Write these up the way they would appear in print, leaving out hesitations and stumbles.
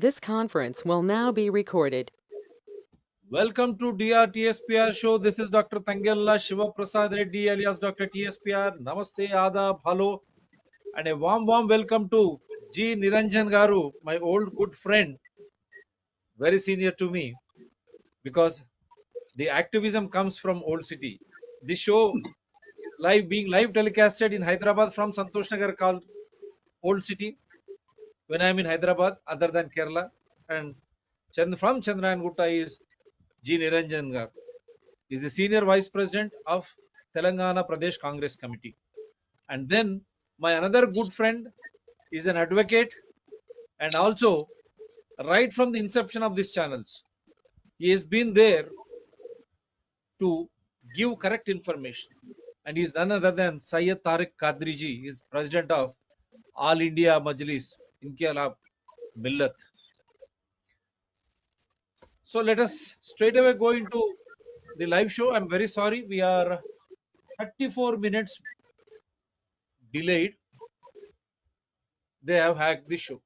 This conference will now be recorded. Welcome to DRTSPR show. This is Dr. Tangella Shiva Prasad Reddy alias Dr. TSPR. Namaste, Adab, hello, and a warm welcome to G. Niranjan Garu, my old good friend, very senior to me, because the activism comes from Old City. This show being live telecasted in Hyderabad from Santosh Nagar called Old City when I am in Hyderabad, other than Kerala, and from Chandrayan Gutta is G. Niranjan Garu. Is the senior vice president of Telangana Pradesh Congress Committee. And then my another good friend is an advocate and also right from the inception of these channels, he has been there to give correct information. And he is none other than Syed Tariq Kadriji, he is president of All India Majlis Inqialab Millat. So let us straight away go into the live show. I'm very sorry, we are 34 minutes delayed. They have hacked the show.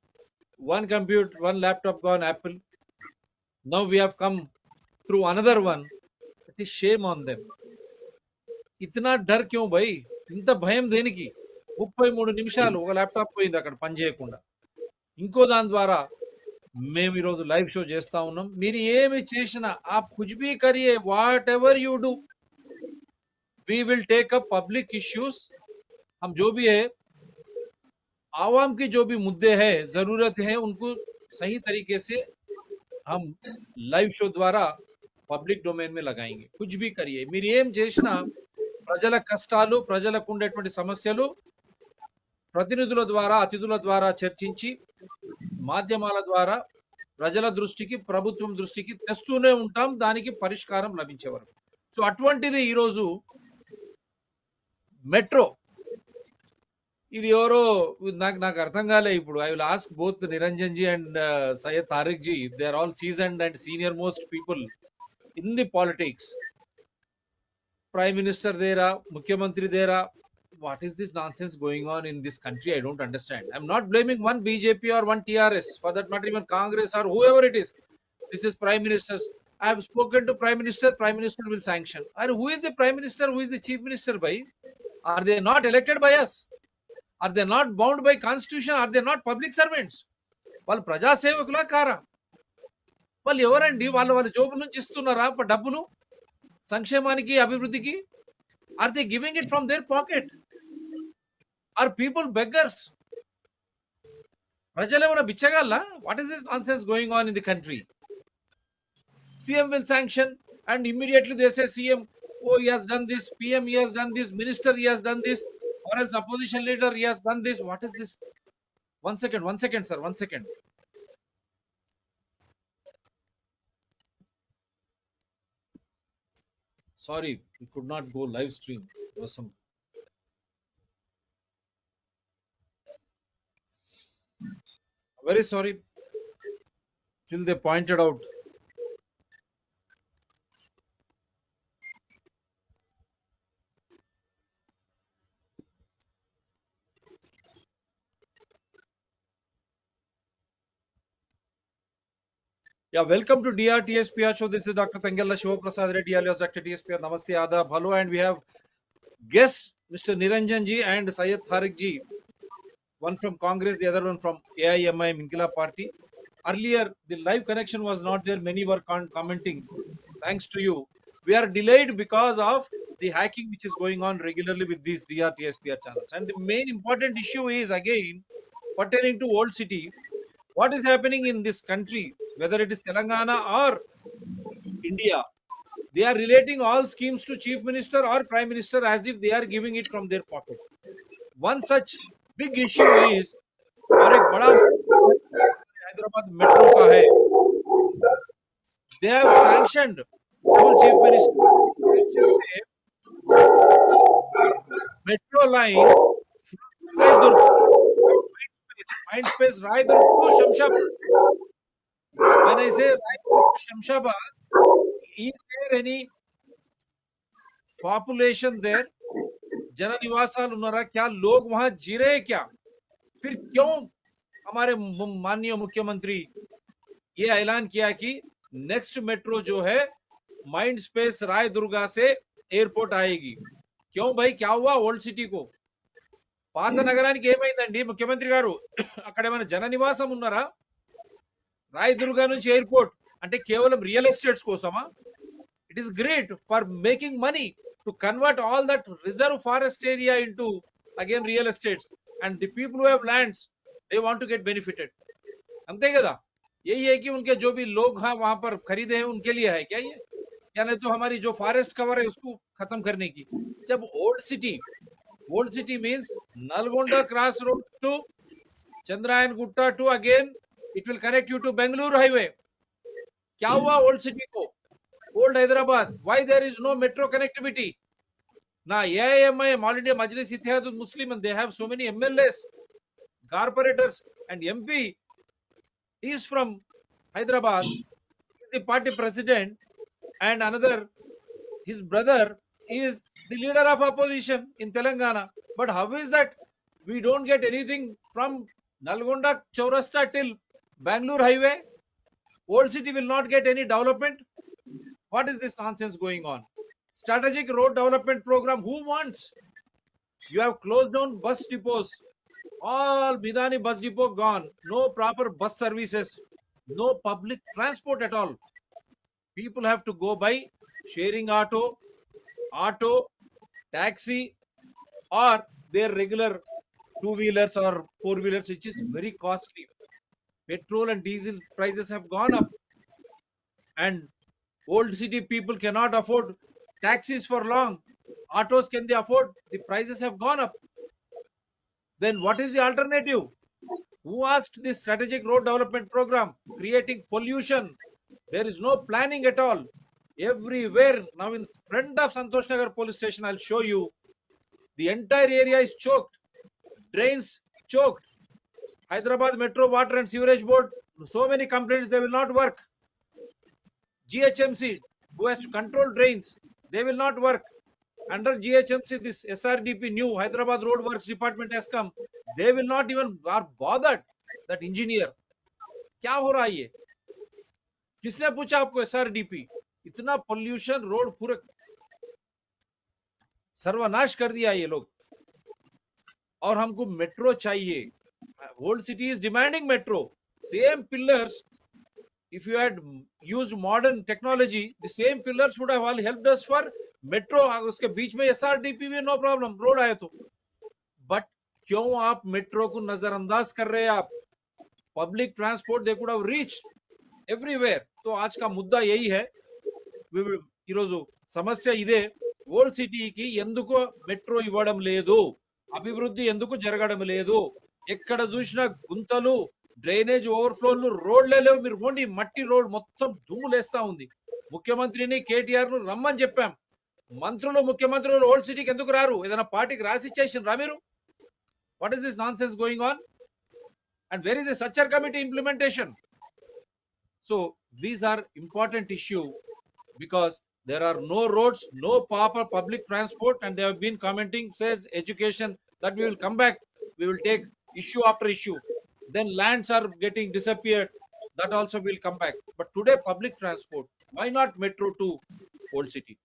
One computer, one laptop gone Apple. Now we have come through another one. It is shame on them. ఇతనా డర్ క్यों भाई ఇంత భయం దేనికి 33 నిమిషాలు ఒక laptop పోయింది అక్కడ పని చేయకుండా ఇంకో దాని ద్వారా మేము ఈరోజు లైవ్ షో చేస్తా ఉన్నాం మీరు ఏమి చేసినా आप कुछ भी करिए whatever you do we will take up public issues हम जो भी है आवाम की जो भी मुद्दे हैं जरूरत है उनको सही तरीके से हम లైవ్ షో ద్వారా పబ్లిక్ డొమైన్ में लगाएंगे कुछ भी करिए మీరు ఏం చేసినా ప్రజల కష్టాలు ప్రజలకు ఉండేటువంటి సమస్యలు ప్రతినిధుల ద్వారా అతిథుల ద్వారా చర్చించి మాధ్యమాల ద్వారా ప్రజల దృష్టికి ప్రభుత్వం దృష్టికి తెస్తూనే ఉంటాం దానికి పరిష్కారం లభించే వరకు సో అటువంటిది ఈ రోజు మెట్రో ఇది ఎవరో నాకు అర్థం కాలే ఇప్పుడు I will ask both Niranjan ji and Syed Tariq ji they are all seasoned and senior most people in the politics prime minister there, mukhyamantri there. What is this nonsense going on in this country? I don't understand. I'm not blaming one BJP or one TRS, for that matter even Congress or whoever it is. This is prime ministers. I have spoken to prime minister. Prime minister will sanction. And who is the prime minister? Who is the chief minister? By are they not elected by us? Are they not bound by constitution? Are they not public servants? వాళ్ళు ప్రజాసేవకులా కారా వాళ్ళు ఎవరండి వాళ్ళ జోబుల నుంచి ఇస్తున్నారా డబ్బులు సంక్షేమానికి అభివృద్ధికి are they giving it from their pocket? Are people beggars? ప్రజలేమన్నా బిచ్చగాళ్ళ? What is this nonsense going on in the country? CM will sanction and immediately they say CM, oh he has done this, PM he has done this, minister he has done this, or else opposition leader he has done this. What is this? One second sir, one second. Sorry, we could not go live stream. There was some very sorry till they pointed out. Yeah, welcome to DRTSPR show. This is Dr. Tangella Shiva Prasad Reddy alias Dr. TSPR. Namaste, Adab, hello, and we have guests Mr. Niranjan ji and Syed Tariq ji. One from Congress, the other one from AIMIM Inkilab Party. Earlier, the live connection was not there. Many were commenting. Thanks to you. We are delayed because of the hacking which is going on regularly with these DRTSPR channels. And the main important issue is again pertaining to Old City. What is happening in this country, whether it is Telangana or India, they are relating all schemes to chief minister or prime minister as if they are giving it from their pocket. One such big issue is और एक बड़ा Hyderabad metro का है. They have sanctioned chief minister metro line Raidurg Mindspace Raidurg to Shamshabad. When I say Raidurg to Shamshabad, is there any population there? जन निवासाल उन्नरा क्या लोग वहां जी रहे क्या? फिर क्यों हमारे माननीय मुख्यमंत्री ये ऐलान किया कि नेक्स्ट मेट्रो जो है माइंड स्पेस रायदुर्गा से एयरपोर्ट आएगी। क्यों भाई, क्या हुआ ओल्ड సిటీ को? పాత నగరానికి ఏమైందండి ముఖ్యమంత్రి గారు? అక్కడ ఏమైనా జన నివాసం ఉన్నారా? రాయదుర్గా నుంచి ఎయిర్పోర్ట్ అంటే కేవలం రియల్ ఎస్టేట్స్ కోసమా? It is great for making money to convert all that reserve forest area into again real estates, and the people who have lands, they want to get benefited. अंते कदा यही है कि उनके जो भी लोग हाँ वहां पर खरीदे हैं उनके लिए है क्या ये, या नहीं तो हमारी जो फॉरेस्ट कवर है उसको खत्म करने की? जब old city means Nalgonda cross road to Chandrayan Gutta to again it will connect you to Bengaluru highway. क्या हुआ ओल्ड सिटी को? Old Hyderabad, why there is no metro connectivity? Now AIMIM, All India Majlis Ittihadul Muslimin, they have so many MLAs, corporators, and MP is from Hyderabad, is the party president, and another, his brother is the leader of opposition in Telangana. But how is that we don't get anything from Nalgonda Chaurasta till Bangalore highway? Old city will not get any development. What is this nonsense going on? Strategic road development program, who wants? You have closed down bus depots. All Bidani bus depot gone. No proper bus services. No public transport at all. People have to go by sharing auto, taxi, or their regular two-wheelers or four-wheelers, which is very costly. Petrol and diesel prices have gone up, and old city people cannot afford taxis for long. Autos can they afford? The prices have gone up. Then what is the alternative? Who asked this strategic road development program? Creating pollution. There is no planning at all. Everywhere now in front of Santosh Nagar police station, I'll show you. The entire area is choked. Drains choked. Hyderabad Metro Water and Sewerage Board, so many complaints, they will not work. GHMC, who has to control drains, they will not work. Under GHMC, this SRDP new Hyderabad Road Works Department has come. They will not even are bothered. That engineer, क्या हो रहा है ये? किसने पूछा आपको SRDP? इतना pollution, road पूरे सर्वनाश कर दिया ये लोग, और हमको मेट्रो चाहिए. Old city is demanding metro. Same pillars, if you had used modern technology, the same pillars would have all helped us for metro. उसके बीच में SRDP भी no problem, road आए तो. But क्यों आप मेट्रो को नजरअंदाज कर रहे हैं आप? Public transport they could have reached everywhere. तो आज का मुद्दा यही है. ఈరోజు సమస్య ఇదే. ఓల్డ్ సిటీకి ఎందుకు మెట్రో ఇవ్వడం లేదు? అభివృద్ధి ఎందుకు జరగడం లేదు? ఎక్కడ చూసినా గుంతలు, డ్రైనేజ్ ఓవర్ఫ్లోలు, రోడ్లే లేవు. మీరు పోండి, మట్టి రోడ్ మొత్తం దుమ్ములేస్తా ఉంది. ముఖ్యమంత్రిని కేటీఆర్ ను రమ్మని చెప్పాం. మంత్రులు, ముఖ్యమంత్రులు ఓల్డ్ సిటీకి ఎందుకు రారు? ఏదైనా పార్టీకి రాసి ఇచ్చేసినరా మీరు? What is this nonsense going on? And where is the Sachar committee implementation? So these are important issue because there are no roads, no proper public transport, and they have been commenting, says education, that we will come back, we will take issue after issue. Then lands are getting disappeared, that also will come back. But today public transport, why not metro to old city?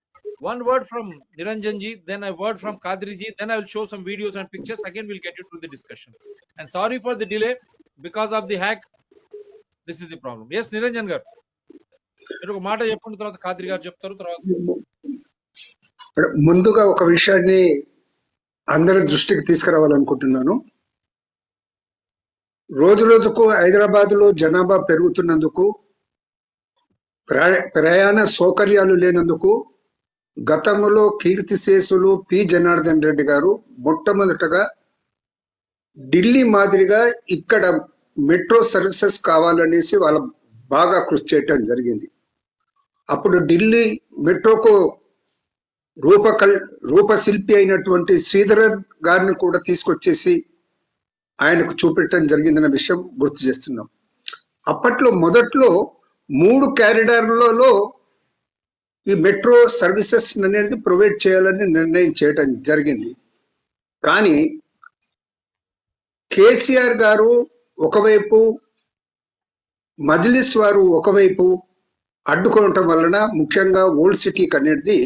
One word from Niranjan ji, then a word from Kadri ji, then I will show some videos and pictures, again we'll get you to the discussion. And sorry for the delay because of the hack. This is the problem. Yes, Niranjan garu, ఒక మాట చెప్పిన తర్వాత ఖాద్రి గారు చెప్తారు. తర్వాత ముందుగా ఒక విషయాన్ని అందరి దృష్టికి తీసుకురావాలనుకుంటున్నాను. రోజు రోజుకు హైదరాబాద్ లో జనాభా పెరుగుతున్నందుకు, ప్రయాణ సౌకర్యాలు లేనందుకు గతంలో కీర్తిశేషులు పి జనార్దన్ రెడ్డి గారు మొట్టమొదటగా ఢిల్లీ మాదిరిగా ఇక్కడ మెట్రో సర్వీసెస్ కావాలనేసి వాళ్ళ బాగా కృషి చేయటం జరిగింది. అప్పుడు ఢిల్లీ మెట్రోకు రూపశిల్పి అయినటువంటి శ్రీధరన్ గారిని కూడా తీసుకొచ్చేసి ఆయనకు చూపెట్టడం జరిగిందన్న విషయం గుర్తు చేస్తున్నాం. అప్పట్లో మొదట్లో 3 కారిడార్లలో ఈ మెట్రో సర్వీసెస్ అనేది ప్రొవైడ్ చేయాలని నిర్ణయం చేయడం జరిగింది. కానీ కేసీఆర్ గారు ఒకవైపు మజ్లిస్ వారు ఒకవైపు అడ్డుకోవటం వలన ముఖ్యంగా ఓల్డ్ సిటీకి అనేది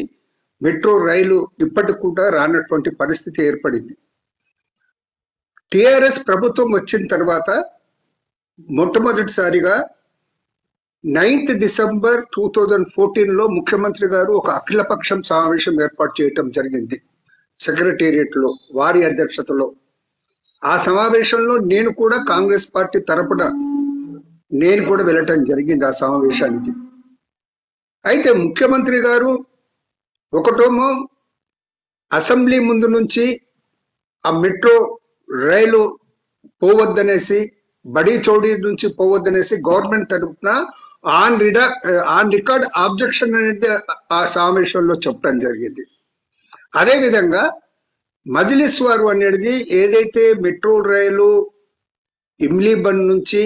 మెట్రో రైలు ఇప్పటికి కూడా రానటువంటి పరిస్థితి ఏర్పడింది. టిఆర్ఎస్ ప్రభుత్వం వచ్చిన తర్వాత మొట్టమొదటిసారిగా 9th డిసెంబర్ 2014లో ముఖ్యమంత్రి గారు ఒక అఖిలపక్షం సమావేశం ఏర్పాటు చేయటం జరిగింది సెక్రటేరియట్ లో, వారి అధ్యక్షతలో. ఆ సమావేశంలో నేను కూడా కాంగ్రెస్ పార్టీ తరపున నేను కూడా వెళ్ళటం జరిగింది ఆ సమావేశానికి. అయితే ముఖ్యమంత్రి గారు ఒకటేమో అసెంబ్లీ ముందు నుంచి ఆ మెట్రో రైలు పోవద్దనేసి, బడి చౌడీ నుంచి పోవద్దనేసి గవర్నమెంట్ తరఫున ఆన్ రికార్డ్ ఆబ్జెక్షన్ అనేది ఆ సమావేశంలో చెప్పడం జరిగింది. అదే విధంగా మజ్లిస్ వారు అనేది ఏదైతే మెట్రో రైలు ఇమ్లీబన్ నుంచి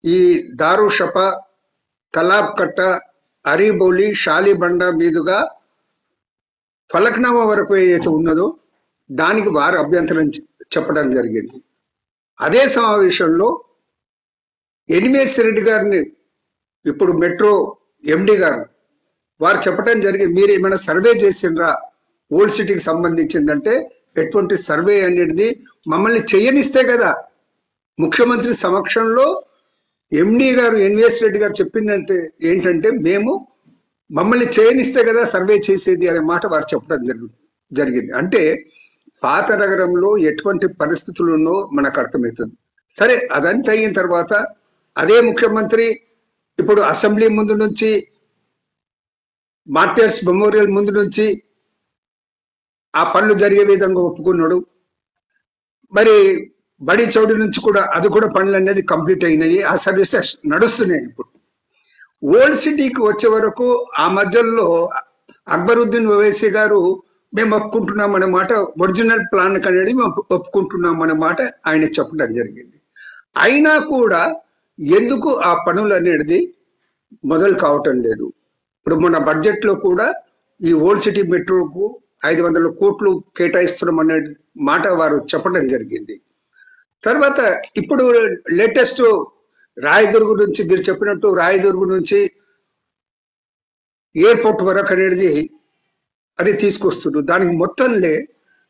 ఈ దారుషపా, తలాబ్ కట్ట, అరీబౌలి, షాలిబండ మీదుగా ఫలక్నామా వరకు ఏదైతే ఉన్నదో దానికి వారు అభ్యంతరం చెప్పడం జరిగింది. అదే సమావేశంలో ఎనిమేష్ రెడ్డి గారిని, ఇప్పుడు మెట్రో ఎండి గారు, వారు చెప్పడం జరిగింది, మీరు ఏమైనా సర్వే చేసిండ్రా ఓల్డ్ సిటీకి సంబంధించిందంటే, ఎటువంటి సర్వే అనేది మమ్మల్ని చేయనిస్తే కదా. ముఖ్యమంత్రి సమక్షంలో ఎండి గారు, ఎన్విఎస్ రెడ్డి గారు చెప్పిందంటే ఏంటంటే, మమ్మల్ని చేయనిస్తే కదా సర్వే చేసేది అనే మాట వారు చెప్పడం జరిగింది. అంటే పాత నగరంలో ఎటువంటి పరిస్థితులు ఉన్నో మనకు అర్థమవుతుంది. సరే, అదంతా అయిన తర్వాత అదే ముఖ్యమంత్రి ఇప్పుడు అసెంబ్లీ ముందు నుంచి, మార్టర్స్ మెమోరియల్ ముందు నుంచి ఆ పనులు జరిగే విధంగా ఒప్పుకున్నాడు. మరి బడి చౌడి నుంచి కూడా అది కూడా పనులు అనేది కంప్లీట్ అయినాయి, ఆ సర్వీసెస్ నడుస్తున్నాయి. ఇప్పుడు ఓల్డ్ సిటీకి వచ్చే వరకు ఆ మధ్యలో అక్బరుద్దీన్ ఓవైసీ గారు మేము ఒప్పుకుంటున్నాం అనే మాట, ఒరిజినల్ ప్లాన్ అనేది మేము ఒప్పుకుంటున్నాం అనే మాట ఆయన చెప్పడం జరిగింది. అయినా కూడా ఎందుకు ఆ పనులు అనేది మొదలు కావటం లేదు? ఇప్పుడు మన బడ్జెట్ లో కూడా ఈ ఓల్డ్ సిటీ మెట్రోకు 500 కోట్లు కేటాయిస్తున్నాం అనే మాట వారు చెప్పడం జరిగింది. తర్వాత ఇప్పుడు లేటెస్ట్ రాయదుర్గ్ నుంచి, మీరు చెప్పినట్టు రాయదుర్గ్ నుంచి ఎయిర్పోర్ట్ వరకు అనేది అది తీసుకొస్తున్నారు. దానికి మొత్తంలో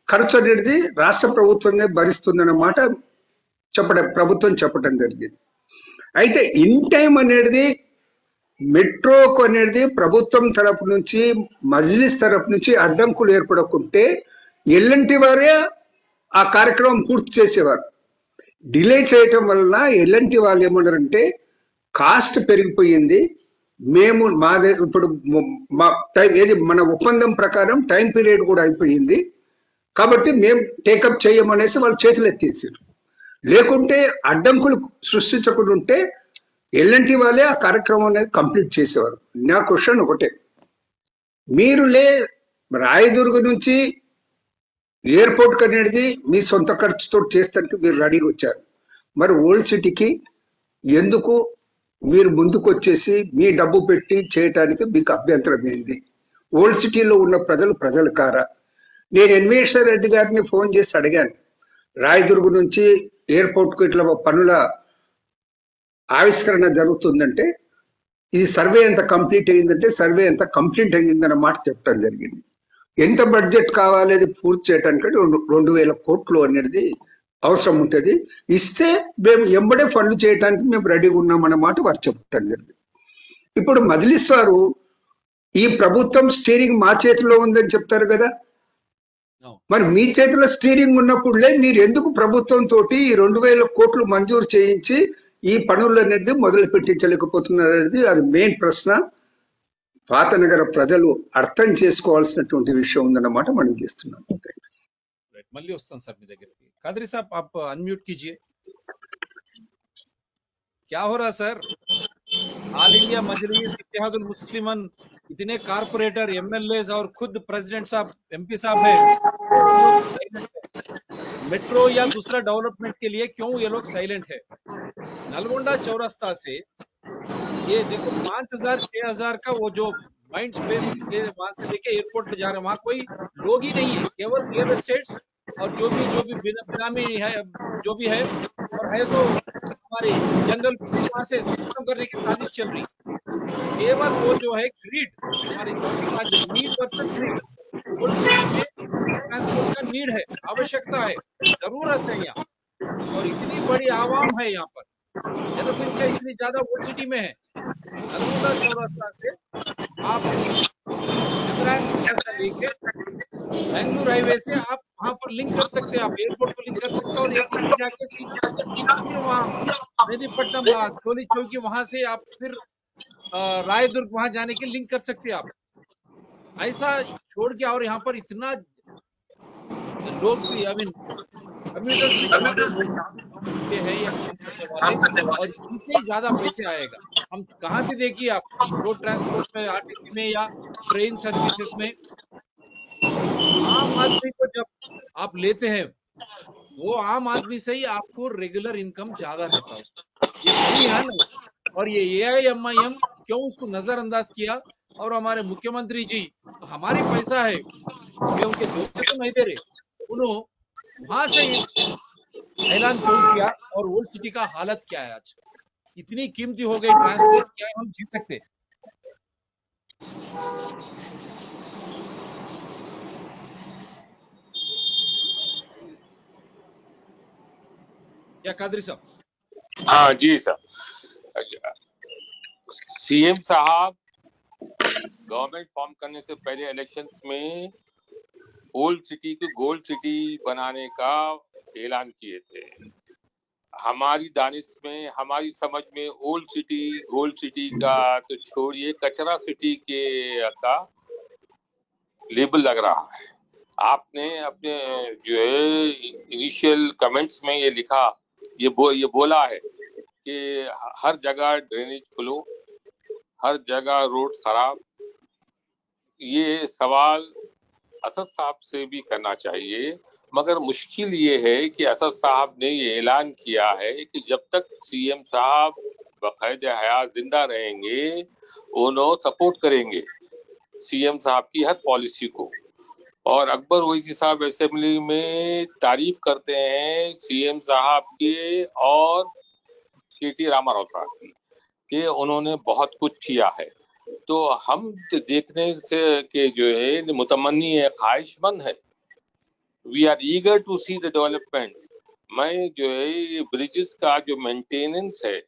ఖర్చు అనేది రాష్ట్ర ప్రభుత్వమే భరిస్తుందన్నమాట ప్రభుత్వం చెప్పడం జరిగింది. అయితే ఇన్ టైం అనేది మెట్రోకు అనేది ప్రభుత్వం తరపు నుంచి, మజ్లిస్ తరపు నుంచి అడ్డంకులు ఏర్పడకుంటే ఎల్ఎన్టీ వారే ఆ కార్యక్రమం పూర్తి చేసేవారు. డిలే చేయటం వల్ల ఎల్ఎన్టీ వాళ్ళు ఏమన్నారంటే, కాస్ట్ పెరిగిపోయింది, ఇప్పుడు మా టైం ఏది మన ఒప్పందం ప్రకారం టైం పీరియడ్ కూడా అయిపోయింది కాబట్టి మేము టేకప్ చేయమనేసి వాళ్ళు చేతులు ఎత్తేసారు. లేకుంటే అడ్డంకులు సృష్టించకుండా ఉంటే ఎల్ఎన్టీ వాళ్ళే ఆ కార్యక్రమం అనేది కంప్లీట్ చేసేవారు. నా క్వశ్చన్ ఒకటే, రాయదుర్గ్ నుంచి ఎయిర్పోర్ట్ అనేది మీ సొంత ఖర్చుతో చేస్తానికి మీరు రెడీగా వచ్చారు, మరి ఓల్డ్ సిటీకి ఎందుకు మీరు ముందుకు వచ్చేసి మీ డబ్బు పెట్టి చేయటానికి మీకు అభ్యంతరం ఏంది? ఓల్డ్ సిటీలో ఉన్న ప్రజలు కారా? నేను ఎన్వేశ్వర్ రెడ్డి గారిని ఫోన్ చేసి అడిగాను, రాయదుర్గ్ నుంచి ఎయిర్పోర్ట్కు ఇట్లా పనుల ఆవిష్కరణ జరుగుతుందంటే ఈ సర్వే ఎంత కంప్లీట్ అయ్యిందంటే, సర్వే ఎంత కంప్లీట్ అయ్యిందన్న మాట చెప్పడం జరిగింది. ఎంత బడ్జెట్ కావాలి అది పూర్తి చేయడానికి 2000 కోట్లు అనేది అవసరం ఉంటుంది, ఇస్తే మేము ఎంబడే ఫండ్ చేయడానికి మేము రెడీగా ఉన్నామన్నమాట వారు చెప్పడం జరిగింది. ఇప్పుడు మజ్లిస్ వారు ఈ ప్రభుత్వం స్టీరింగ్ మా చేతిలో ఉందని చెప్తారు కదా, మరి మీ చేతిలో స్టీరింగ్ ఉన్నప్పుడులే మీరు ఎందుకు ప్రభుత్వం తోటి 2000 కోట్లు మంజూరు చేయించి ఈ పనులు అనేది మొదలు పెట్టించలేకపోతున్నారు అనేది అది మెయిన్ ప్రశ్న. పాత నగర ప్రజలు అర్థం చేసుకోవాల్సినటువంటి విషయం ఉందన్నమాట మనం చేస్తున్నాం. మళ్ళీ వస్తాను సార్ మీ దగ్గరికి. कादरी साहब आप अनम्यूट कीजिए. क्या हो रहा सर? ऑल इंडिया मजलिस इत्तेहादुल मुस्लिमन इतने कारपोरेटर, एमएलए और खुद प्रेसिडेंट साहब, एमपी साहब है, मेट्रो या दूसरा डेवलपमेंट के लिए क्यों ये लोग साइलेंट है? नलगोंडा चौरास्ता से ये देखो 5000 6000 का वो जो माइंड स्पेस वहां से लेके एयरपोर्ट पे जा रहे हैं, वहां कोई लोग ही नहीं है, केवल रियल एस्टेट्स और जो भी बेनामी है जो भी है, और है तो हमारे जंगल को वहां से खत्म करने की साजिश चल रही है। केवल वो जो है ग्रिड, हमारी राज्य need versus grid, old city में ट्रांसपोर्ट का नीड है, आवश्यकता है, जरूरत है यहाँ। और इतनी बड़ी आवाम है यहाँ पर, जनसंख्या इतनी ज्यादा ओल्ड सिटी में है। नर्मदा चौरास्ता से आप चंद्रायन एक्सप्रेस का लेके बेंगलुरु हाईवे से आप वहां पर लिंक कर सकते हैं, आप एयरपोर्ट को लिंक कर सकते हैं, और एयरपोर्ट से जाके सीधा फिर वहां मेदिनीपट्टनम, चोली चौकी, वहां से आप फिर रायदुर्ग वहां जाने के लिंक कर सकते हैं आप। ऐसा छोड़ के, और यहाँ पर इतना लोग भी, आई मीन कम्यूटर्स भी ज्यादा हो चुके हैं या काम करने वाले, और इनसे ही ज्यादा पैसे आएगा। हम कहाँ भी देखिए आप, रोड ट्रांसपोर्ट में, आरटीसी में या ट्रेन सर्विसेज में, आम आदमी को जब आप लेते हैं, वो आम आदमी से ही आपको रेगुलर इनकम ज्यादा रहता है उसका। ये सही है ना? और ये AIMIM क्यों उसको नजरअंदाज किया? और हमारे मुख्यमंत्री जी, तो हमारी पैसा है, वे उनके जोर से तो नहीं दे रहे, उन्होंने वहां से ऐलान क्यों किया? और ओल्ड सिटी का हालत क्या है आज? इतनी कीमती हो गई ट्रांसपोर्ट, क्या हम जी सकते? क्या कादरी साहब? हाँ जी सर। सीएम साहब गवर्नमेंट फॉर्म करने से पहले इलेक्शंस में ओल्ड सिटी को गोल्ड सिटी बनाने का ऐलान किए थे। हमारी दानिश में, हमारी समझ में ओल्ड सिटी गोल्ड सिटी का तो छोड़िए, कचरा सिटी के का लेबल लग रहा है। आपने अपने जो है इनिशियल कमेंट्स में ये लिखा, ये बोला है कि हर जगह ड्रेनेज फ्लो, हर जगह रोड खराब। ये सवाल असद साहब से भी करना चाहिए, मगर मुश्किल ये है कि असद साहब ने ये ऐलान किया है कि जब तक सीएम साहब बाकायदे हयात जिंदा रहेंगे, उन्होंने सपोर्ट करेंगे सीएम साहब की हर पॉलिसी को। और अकबर ओवैसी साहब असेंबली में तारीफ करते हैं सीएम साहब के और KT रामाराव साहब की, कि उन्होंने बहुत कुछ किया है। तो हम तो देखने से के जो है मुतमन्नी है, ख्वाहिशमंद है। We are eager to see the developments. मैं जो है ये ब्रिजेस का जो मेंटेनेंस है,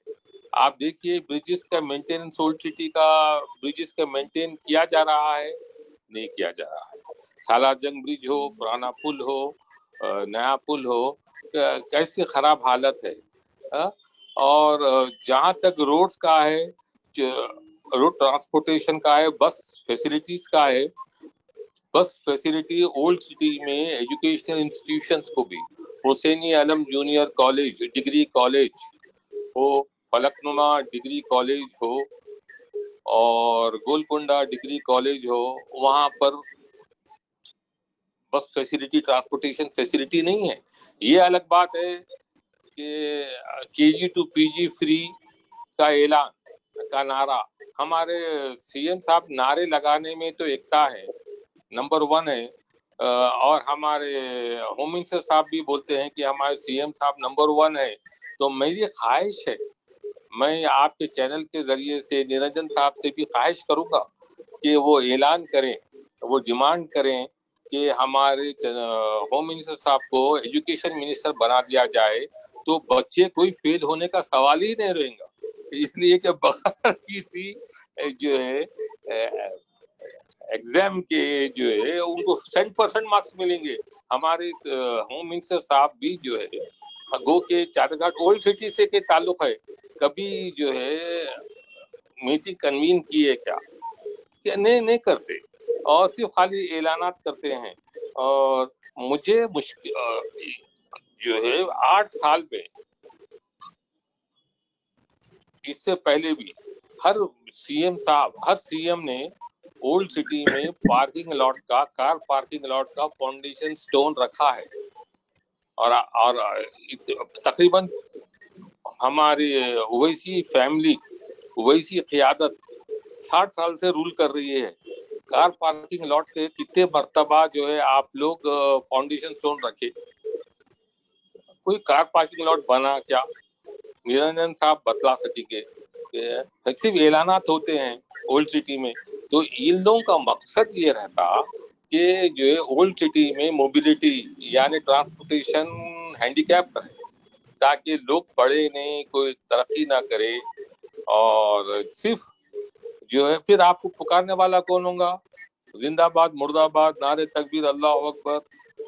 आप देखिए ब्रिजेस का मेंटेनेंस, ओल्ड सिटी का ब्रिजेस का मेंटेन किया जा रहा है? नहीं किया जा रहा है। सालारजंग ब्रिज हो, पुराना पुल हो, नया पुल हो, कैसी खराब हालत है। और जहां तक रोड्स का है, रोड ट्रांसपोर्टेशन का है, बस फैसिलिटीज का है, बस फैसिलिटी ओल्ड सिटी में एजुकेशनल इंस्टीट्यूशंस को भी, हुसैनी आलम जूनियर कॉलेज, डिग्री कॉलेज हो, फलकनुमा डिग्री कॉलेज हो, और गोलकुंडा डिग्री कॉलेज हो, वहां पर बस फैसिलिटी, ट्रांसपोर्टेशन फैसिलिटी नहीं है। ये अलग बात है कि KG to PG फ्री का ऐलान का नारा, हमारे सीएम साहब नारे लगाने में तो एकता है, नंबर 1 है। और हमारे होम मिनिस्टर साहब भी बोलते हैं कि हमारे सीएम साहब नंबर 1 है। तो मेरी ख्वाहिश है, मैं आपके चैनल के जरिए से निरंजन साहब से भी ख्वाहिश करूंगा कि वो ऐलान करें, वो डिमांड करें कि हमारे होम मिनिस्टर साहब को एजुकेशन मिनिस्टर बना दिया जाए, तो बच्चे कोई फेल होने का सवाल ही नहीं रहेगा। इसलिए कि बगैर किसी जो है एग्जाम के जो है उनको 100% मार्क्स मिलेंगे। हमारे होम मिनिस्टर साहब भी जो है गो के चारघाट ओल्ड सिटी से के ताल्लुक है, कभी जो है मीटिंग कन्वीन की है क्या? नहीं करते, और सिर्फ खाली ऐलानात करते हैं। और मुझे मुश्किल जो है 8 साल में, इससे पहले भी हर सीएम साहब, हर सीएम ने ओल्ड सिटी में पार्किंग लॉट का, कार पार्किंग लॉट का फाउंडेशन स्टोन रखा है। और तकरीबन हमारी ओवैसी फैमिली, ओवैसी क़यादत 60 साल से रूल कर रही है। कार पार्किंग लॉट के कितने मर्तबा जो है आप लोग फाउंडेशन स्टोन रखे? कोई कार पार्किंग लॉट बना क्या? निरंजन साहब बतला सकेंगे। सिर्फ ऐलानात होते हैं ओल्ड सिटी में, तो इन लोगों का मकसद ये रहता कि जो है ओल्ड सिटी में मोबिलिटी यानी ट्रांसपोर्टेशन हैंडीकैप रहे, ताकि लोग पढ़े नहीं, कोई तरक्की ना करे। और सिर्फ जो है फिर आपको पुकारने वाला कौन होगा? जिंदाबाद मुर्दाबाद, नारे तकबीर, अल्लाह अकबर,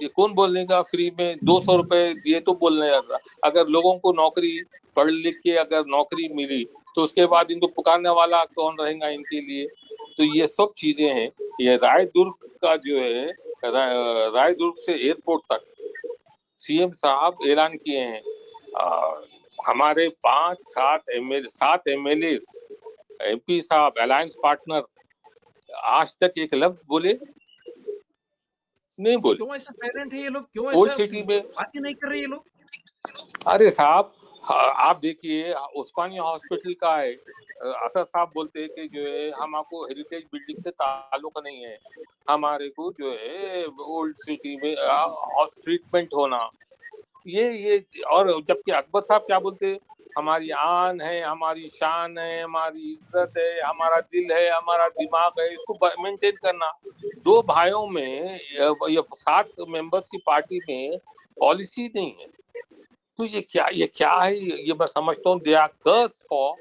ये कौन बोलेगा? फ्री में 200 रुपए दिए तो बोलने जाता। अगर लोगों को नौकरी पढ़ लिख के अगर नौकरी मिली तो उसके बाद इनको पुकारने वाला कौन रहेगा इनके लिए? तो ये सब चीजें हैं। ये रायदुर्ग का जो है, रायदुर्ग से एयरपोर्ट तक सीएम साहब ऐलान किए हैं। हमारे 7 एमएलए एमपी साहब अलायंस पार्टनर आज तक एक लफ्ज बोले नहीं बोले। क्यों ऐसा साइलेंट है ये लोग? क्यों ओल्ड ऐसा सिटी में बात ही नहीं कर रहे ये लोग? अरे साहब, आप देखिए उस्मानिया हॉस्पिटल का है, असद साहब बोलते हैं कि जो है हमको हेरिटेज बिल्डिंग से ताल्लुक नहीं है, हमारे को जो है ओल्ड सिटी में ट्रीटमेंट होना ये। और जबकि अकबर साहब क्या बोलते हैं? हमारी आन है, हमारी शान है, हमारी इज्जत है, हमारा दिल है, हमारा दिमाग है, इसको मेंटेन करना। 2 भाइयों में ये 7 मेंबर्स की पार्टी में पॉलिसी नहीं है। तो ये क्या है? ये मैं समझता हूँ they are curse for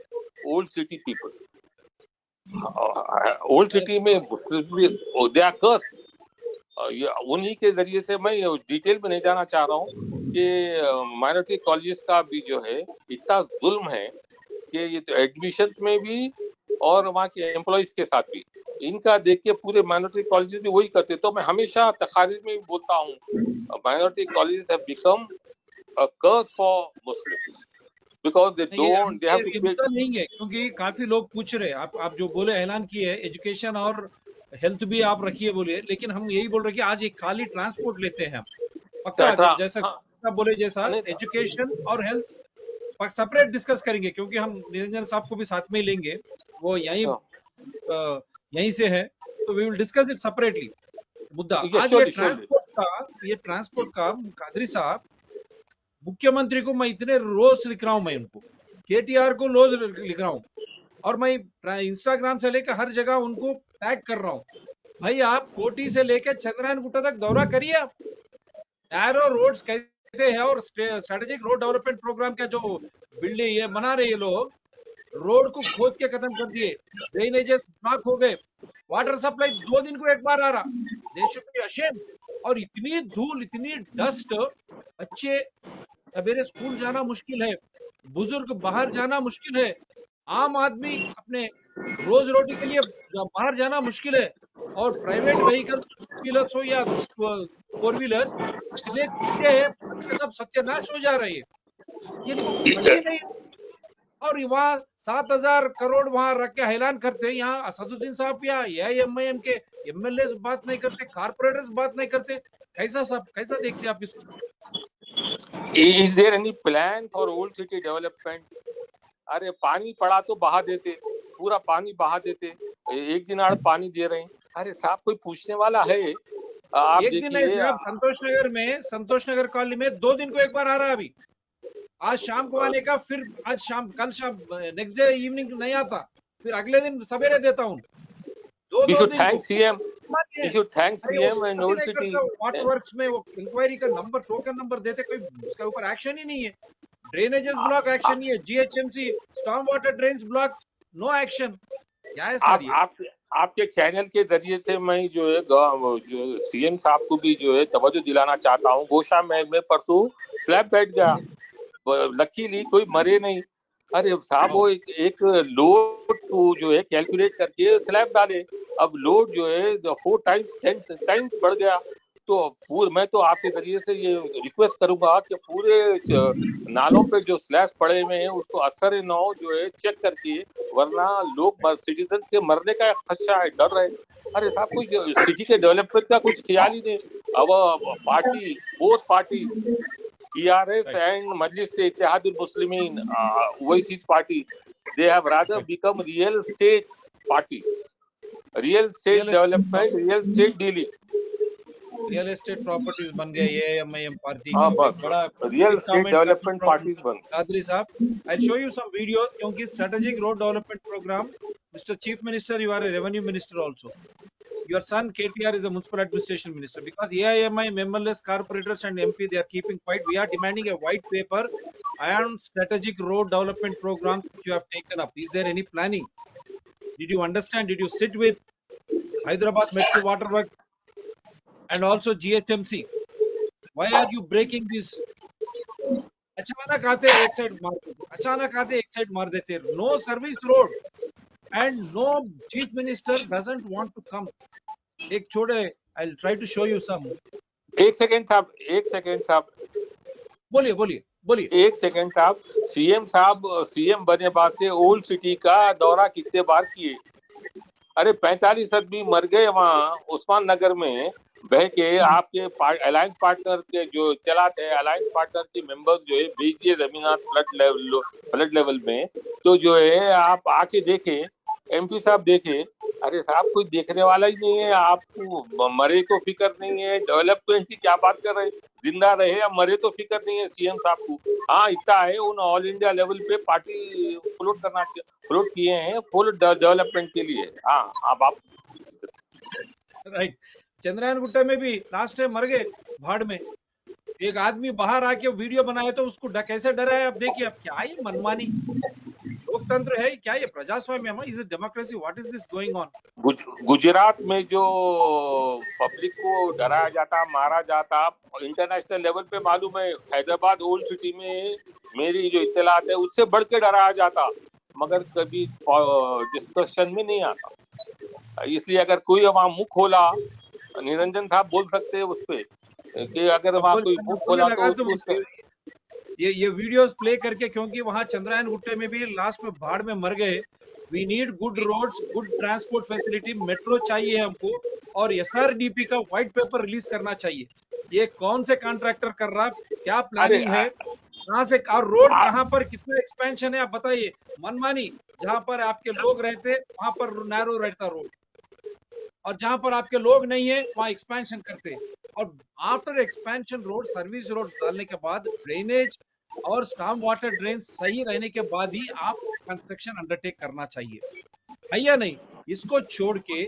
old city people. Old city में मुस्लिम दे आर कर्स। उन्हीं के जरिए से मैं डिटेल में नहीं जाना चाह रहा हूँ कि माइनॉरिटी कॉलेजेस का भी जो है इतना जुल्म है कि ये तो एडमिशंस में भी और वहाँ के एम्प्लॉइज के साथ भी इनका देख के पूरे माइनॉरिटी कॉलेजेस भी वही करते। तो मैं हमेशा तकारीर में भी बोलता हूँ, minority colleges have become a curse for Muslims because they have to ये मुद्दा नहीं है, क्योंकि काफी लोग पूछ रहे हैं। आप जो बोले ऐलान किए एजुकेशन और हेल्थ भी आप रखिए बोले, लेकिन हम यही बोल रहे कि आज एक खाली ट्रांसपोर्ट लेते हैं हम पक्का, जैसा आप बोले जैसा एजुकेशन और हेल्थ सेपरेट डिस्कस करेंगे, क्योंकि हम निरंजन साहब को भी साथ में लेंगे, वो यहीं से है, तो we will discuss it separately मुद्दा। आज ये ट्रांसपोर्ट का कादरी साहब, मुख्यमंत्री को मैं इतने रोज लिख रहा हूं, मैं उनको केटीआर को रोज लिख रहा हूं, और मैं इंस्टाग्राम से लेकर हर जगह उनको टैग कर रहा हूं। भाई आप कोटी से लेकर चंद्रयान गुट्टा तक दौरा करिए, आप नैरो रोड्स कैसे है, और स्ट्रेटेजिक रोड डेवलपमेंट प्रोग्राम का जो बिल्डिंग ये बना रहे ये लोग, रोड को खोद के खत्म कर दिए, ड्रेनेजेस ब्लॉक हो गए, वाटर सप्लाई 2 दिन को एक बार आ रहा, दे शुड बी अशेम्ड। और इतनी धूल, इतनी डस्ट, बच्चे सवेरे स्कूल जाना मुश्किल है, बुजुर्ग बाहर जाना मुश्किल है, आम आदमी अपने रोज रोटी के लिए बाहर जाना मुश्किल है, और प्राइवेट व्हीकल व्हीलर्स हो या 4 व्हीलर्स इतने हैं, सब सत्यानाश हो जा रही है, ये इनको नहीं। और वहाँ 7,000 करोड़ वहां रख के ऐलान करते हैं, यहाँ असदुद्दीन साहब या एएमआईएम के एमएलए बात नहीं करते, कारपोरेटर्स बात नहीं करते, कैसा देखते आप इसको? Is there any plan for old city development? अरे पानी पड़ा तो बहा देते, पूरा पानी बहा देते, एक दिन आड़ पानी दे रहे हैं। अरे साहब कोई पूछने वाला है? आप एक दिन है साहब, संतोष नगर कॉलोनी में 2 दिन को एक बार आ रहा है। अभी आज शाम को आने का, फिर कल शाम नेक्स्ट डे इवनिंग नहीं आता, फिर अगले दिन सवेरे देता हूँ। We should thank CM. We should thank CM and old city. Water works में वो इंक्वायरी का नंबर, टोकन नंबर देते, कोई उसके ऊपर एक्शन ही नहीं है। ड्रेनेजेस ब्लॉक एक्शन नहीं है, GHMC storm water drains block, no action. क्या है सर? आपके चैनल के जरिए से मैं जो है जो सीएम साहब को भी जो है तवज्जो दिलाना चाहता हूँ। गोशा महल में परसों स्लैब बैठ गया, लकीली कोई मरे नहीं। अरे साहब वो एक लोड को जो है कैलकुलेट करके स्लैब डाले, अब लोड जो है 4 टाइम्स 10 टाइम्स बढ़ गया। तो मैं तो आपके जरिए से ये रिक्वेस्ट करूंगा कि पूरे नालों पे जो स्लैब पड़े हुए हैं उसको असर नौ जो है चेक करके, वरना लोग सिटीजन के मरने का खदशा है, डर रहे। अरे साहब कोई सिटी के डेवलपमेंट का कुछ ख्याल ही नहीं। अब party, both party TRS and Majlis Ittihadul Muslimin, Oasis party, they have rather become real estate parties, real estate development, real estate dealing. Real estate properties बन गए AIMIM पार्टी हाँ का बस बड़ा real big state comment development from parties बन कादरी साहब. I'll show you some videos क्योंकि strategic road development program, Mr. Chief Minister, you are a revenue minister also. Your son KTR is a municipal administration minister. Because AIMIM, MLS, corporators and MP, they are keeping quiet. We are demanding a white paper on strategic road development programs which you have taken up. Is there any planning? Did you understand? Did you sit with Hyderabad Metro Waterworks and also GHMC? Why are you breaking this? अचानक आते एक side मार देते, अचानक आते एक side मार देते. No service road and no chief minister doesn't want to come. एक छोड़े, I'll try to show you some. एक सेकेंड साहब बोलिए बोलिए बोलिए. एक सेकेंड साहब सीएम बने बाद से ओल्ड सिटी का दौरा कितने बार किए? अरे 45 आदमी मर गए वहाँ उस्मान नगर में बह के. आपके अलायंस पार्टनर के जो चलाते हैं, अलायंस पार्टनर के मेंबर्स जो है भेजिए जमीन फ्लड लेवल में. तो जो है आप आके देखें, MP साहब देखें. अरे साहब कोई देखने वाला ही नहीं है. आपको मरे तो फिक्र नहीं है, डेवलपमेंट की क्या बात कर रहे हैं? जिंदा रहे या मरे तो फिक्र नहीं है सीएम साहब को. हाँ इतना है, उन ऑल इंडिया लेवल पे पार्टी फ्लोट किए हैं फुल डेवलपमेंट के लिए. हाँ अब आप राइट. चंद्रयान गुट्टा में भी लास्ट टाइम मर गए भाड़ में. एक आदमी बाहर आके वीडियो बनाया तो उसको कैसे डराया. अब देखिए, अब क्या ये मनमानी लोकतंत्र है क्या? ये प्रजास्वाम्य है? Is it democracy? What is this going on? Gujarat में जो पब्लिक को डराया जाता, मारा जाता, इंटरनेशनल लेवल पे मालूम है. हैदराबाद ओल्ड सिटी में मेरी जो इत्तलात है उससे बढ़ के डराया जाता, मगर कभी डिस्कशन में नहीं आता. इसलिए अगर कोई वहाँ मुंह खोला, निरंजन साहब बोल सकते हैं उस पे कि अगर वहाँ कोई मुंह खोला तो ये वीडियोस प्ले करके, क्योंकि वहां चंद्रयान गुट्टे में भी लास्ट में भाड़ में मर गए. We need good roads, good transport facility, metro चाहिए हमको, और SRDP का व्हाइट पेपर रिलीज करना चाहिए. ये कौन से कॉन्ट्रैक्टर कर रहा, क्या प्लानिंग है, कहाँ से, और रोड कहाँ पर कितना एक्सपेंशन है आप बताइए. मनमानी, जहां पर आपके लोग रहते वहां पर नैरो रहता रोड, और जहां पर आपके लोग नहीं है वहां एक्सपेंशन करते. और after expansion road, service road डालने के बाद ड्रेनेज और स्टॉर्म वाटर ड्रेन सही रहने के बाद ही आप कंस्ट्रक्शन अंडरटेक करना चाहिए, है या नहीं? इसको छोड़ के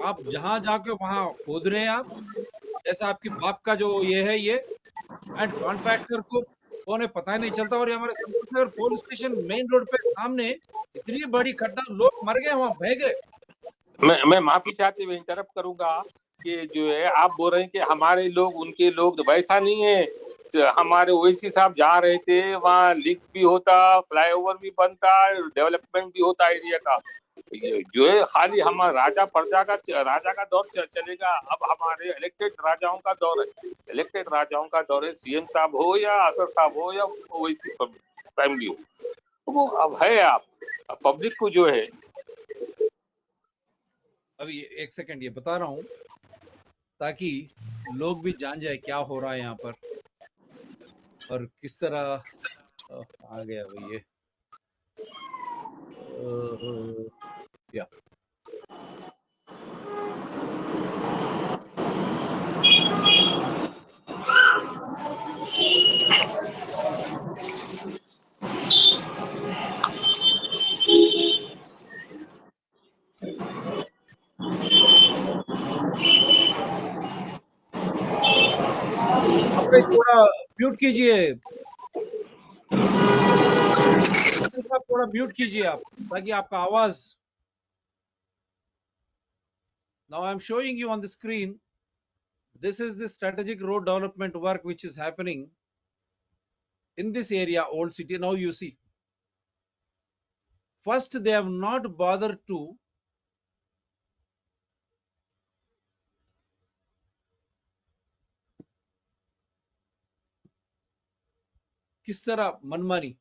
आप जहां जाके वहां खोद रहे हैं आप, जैसा आपकी बाप का जो ये है ये, एंड कॉन्ट्रैक्टर को कौन है पता ही नहीं चलता. और ये हमारे संतोष नगर पुलिस स्टेशन मेन रोड पे सामने इतनी बड़ी खड्डा, लोग मर गए वहां, बह गए. मैं माफी चाहते हुए इंटरप्ट करूंगा कि जो है आप बोल रहे हैं कि हमारे लोग उनके लोग, वैसा नहीं है. हमारे ओवैसी साहब जहाँ रहे थे वहाँ लीक भी होता, फ्लाईओवर भी बनता, डेवलपमेंट भी होता एरिया का. जो है खाली हमारा राजा का दौर चलेगा. अब हमारे इलेक्टेड राजाओं का दौर है. इलेक्टेड राजाओं का दौर है. सीएम साहब हो या असद साहब हो या ओवैसी फैमिली हो, वो अब है. आप पब्लिक को जो है, अभी एक सेकंड ये बता रहा हूं ताकि लोग भी जान जाए क्या हो रहा है यहाँ पर और किस तरह. आ गया भाई ये. या थोड़ा म्यूट कीजिए साहब, थोड़ा म्यूट कीजिए आप ताकि आपका आवाज. Now I am showing you on the screen. This is the strategic road development work which is happening in this area, Old City. Now you see, first they have not bothered to किस तरह मनमानी.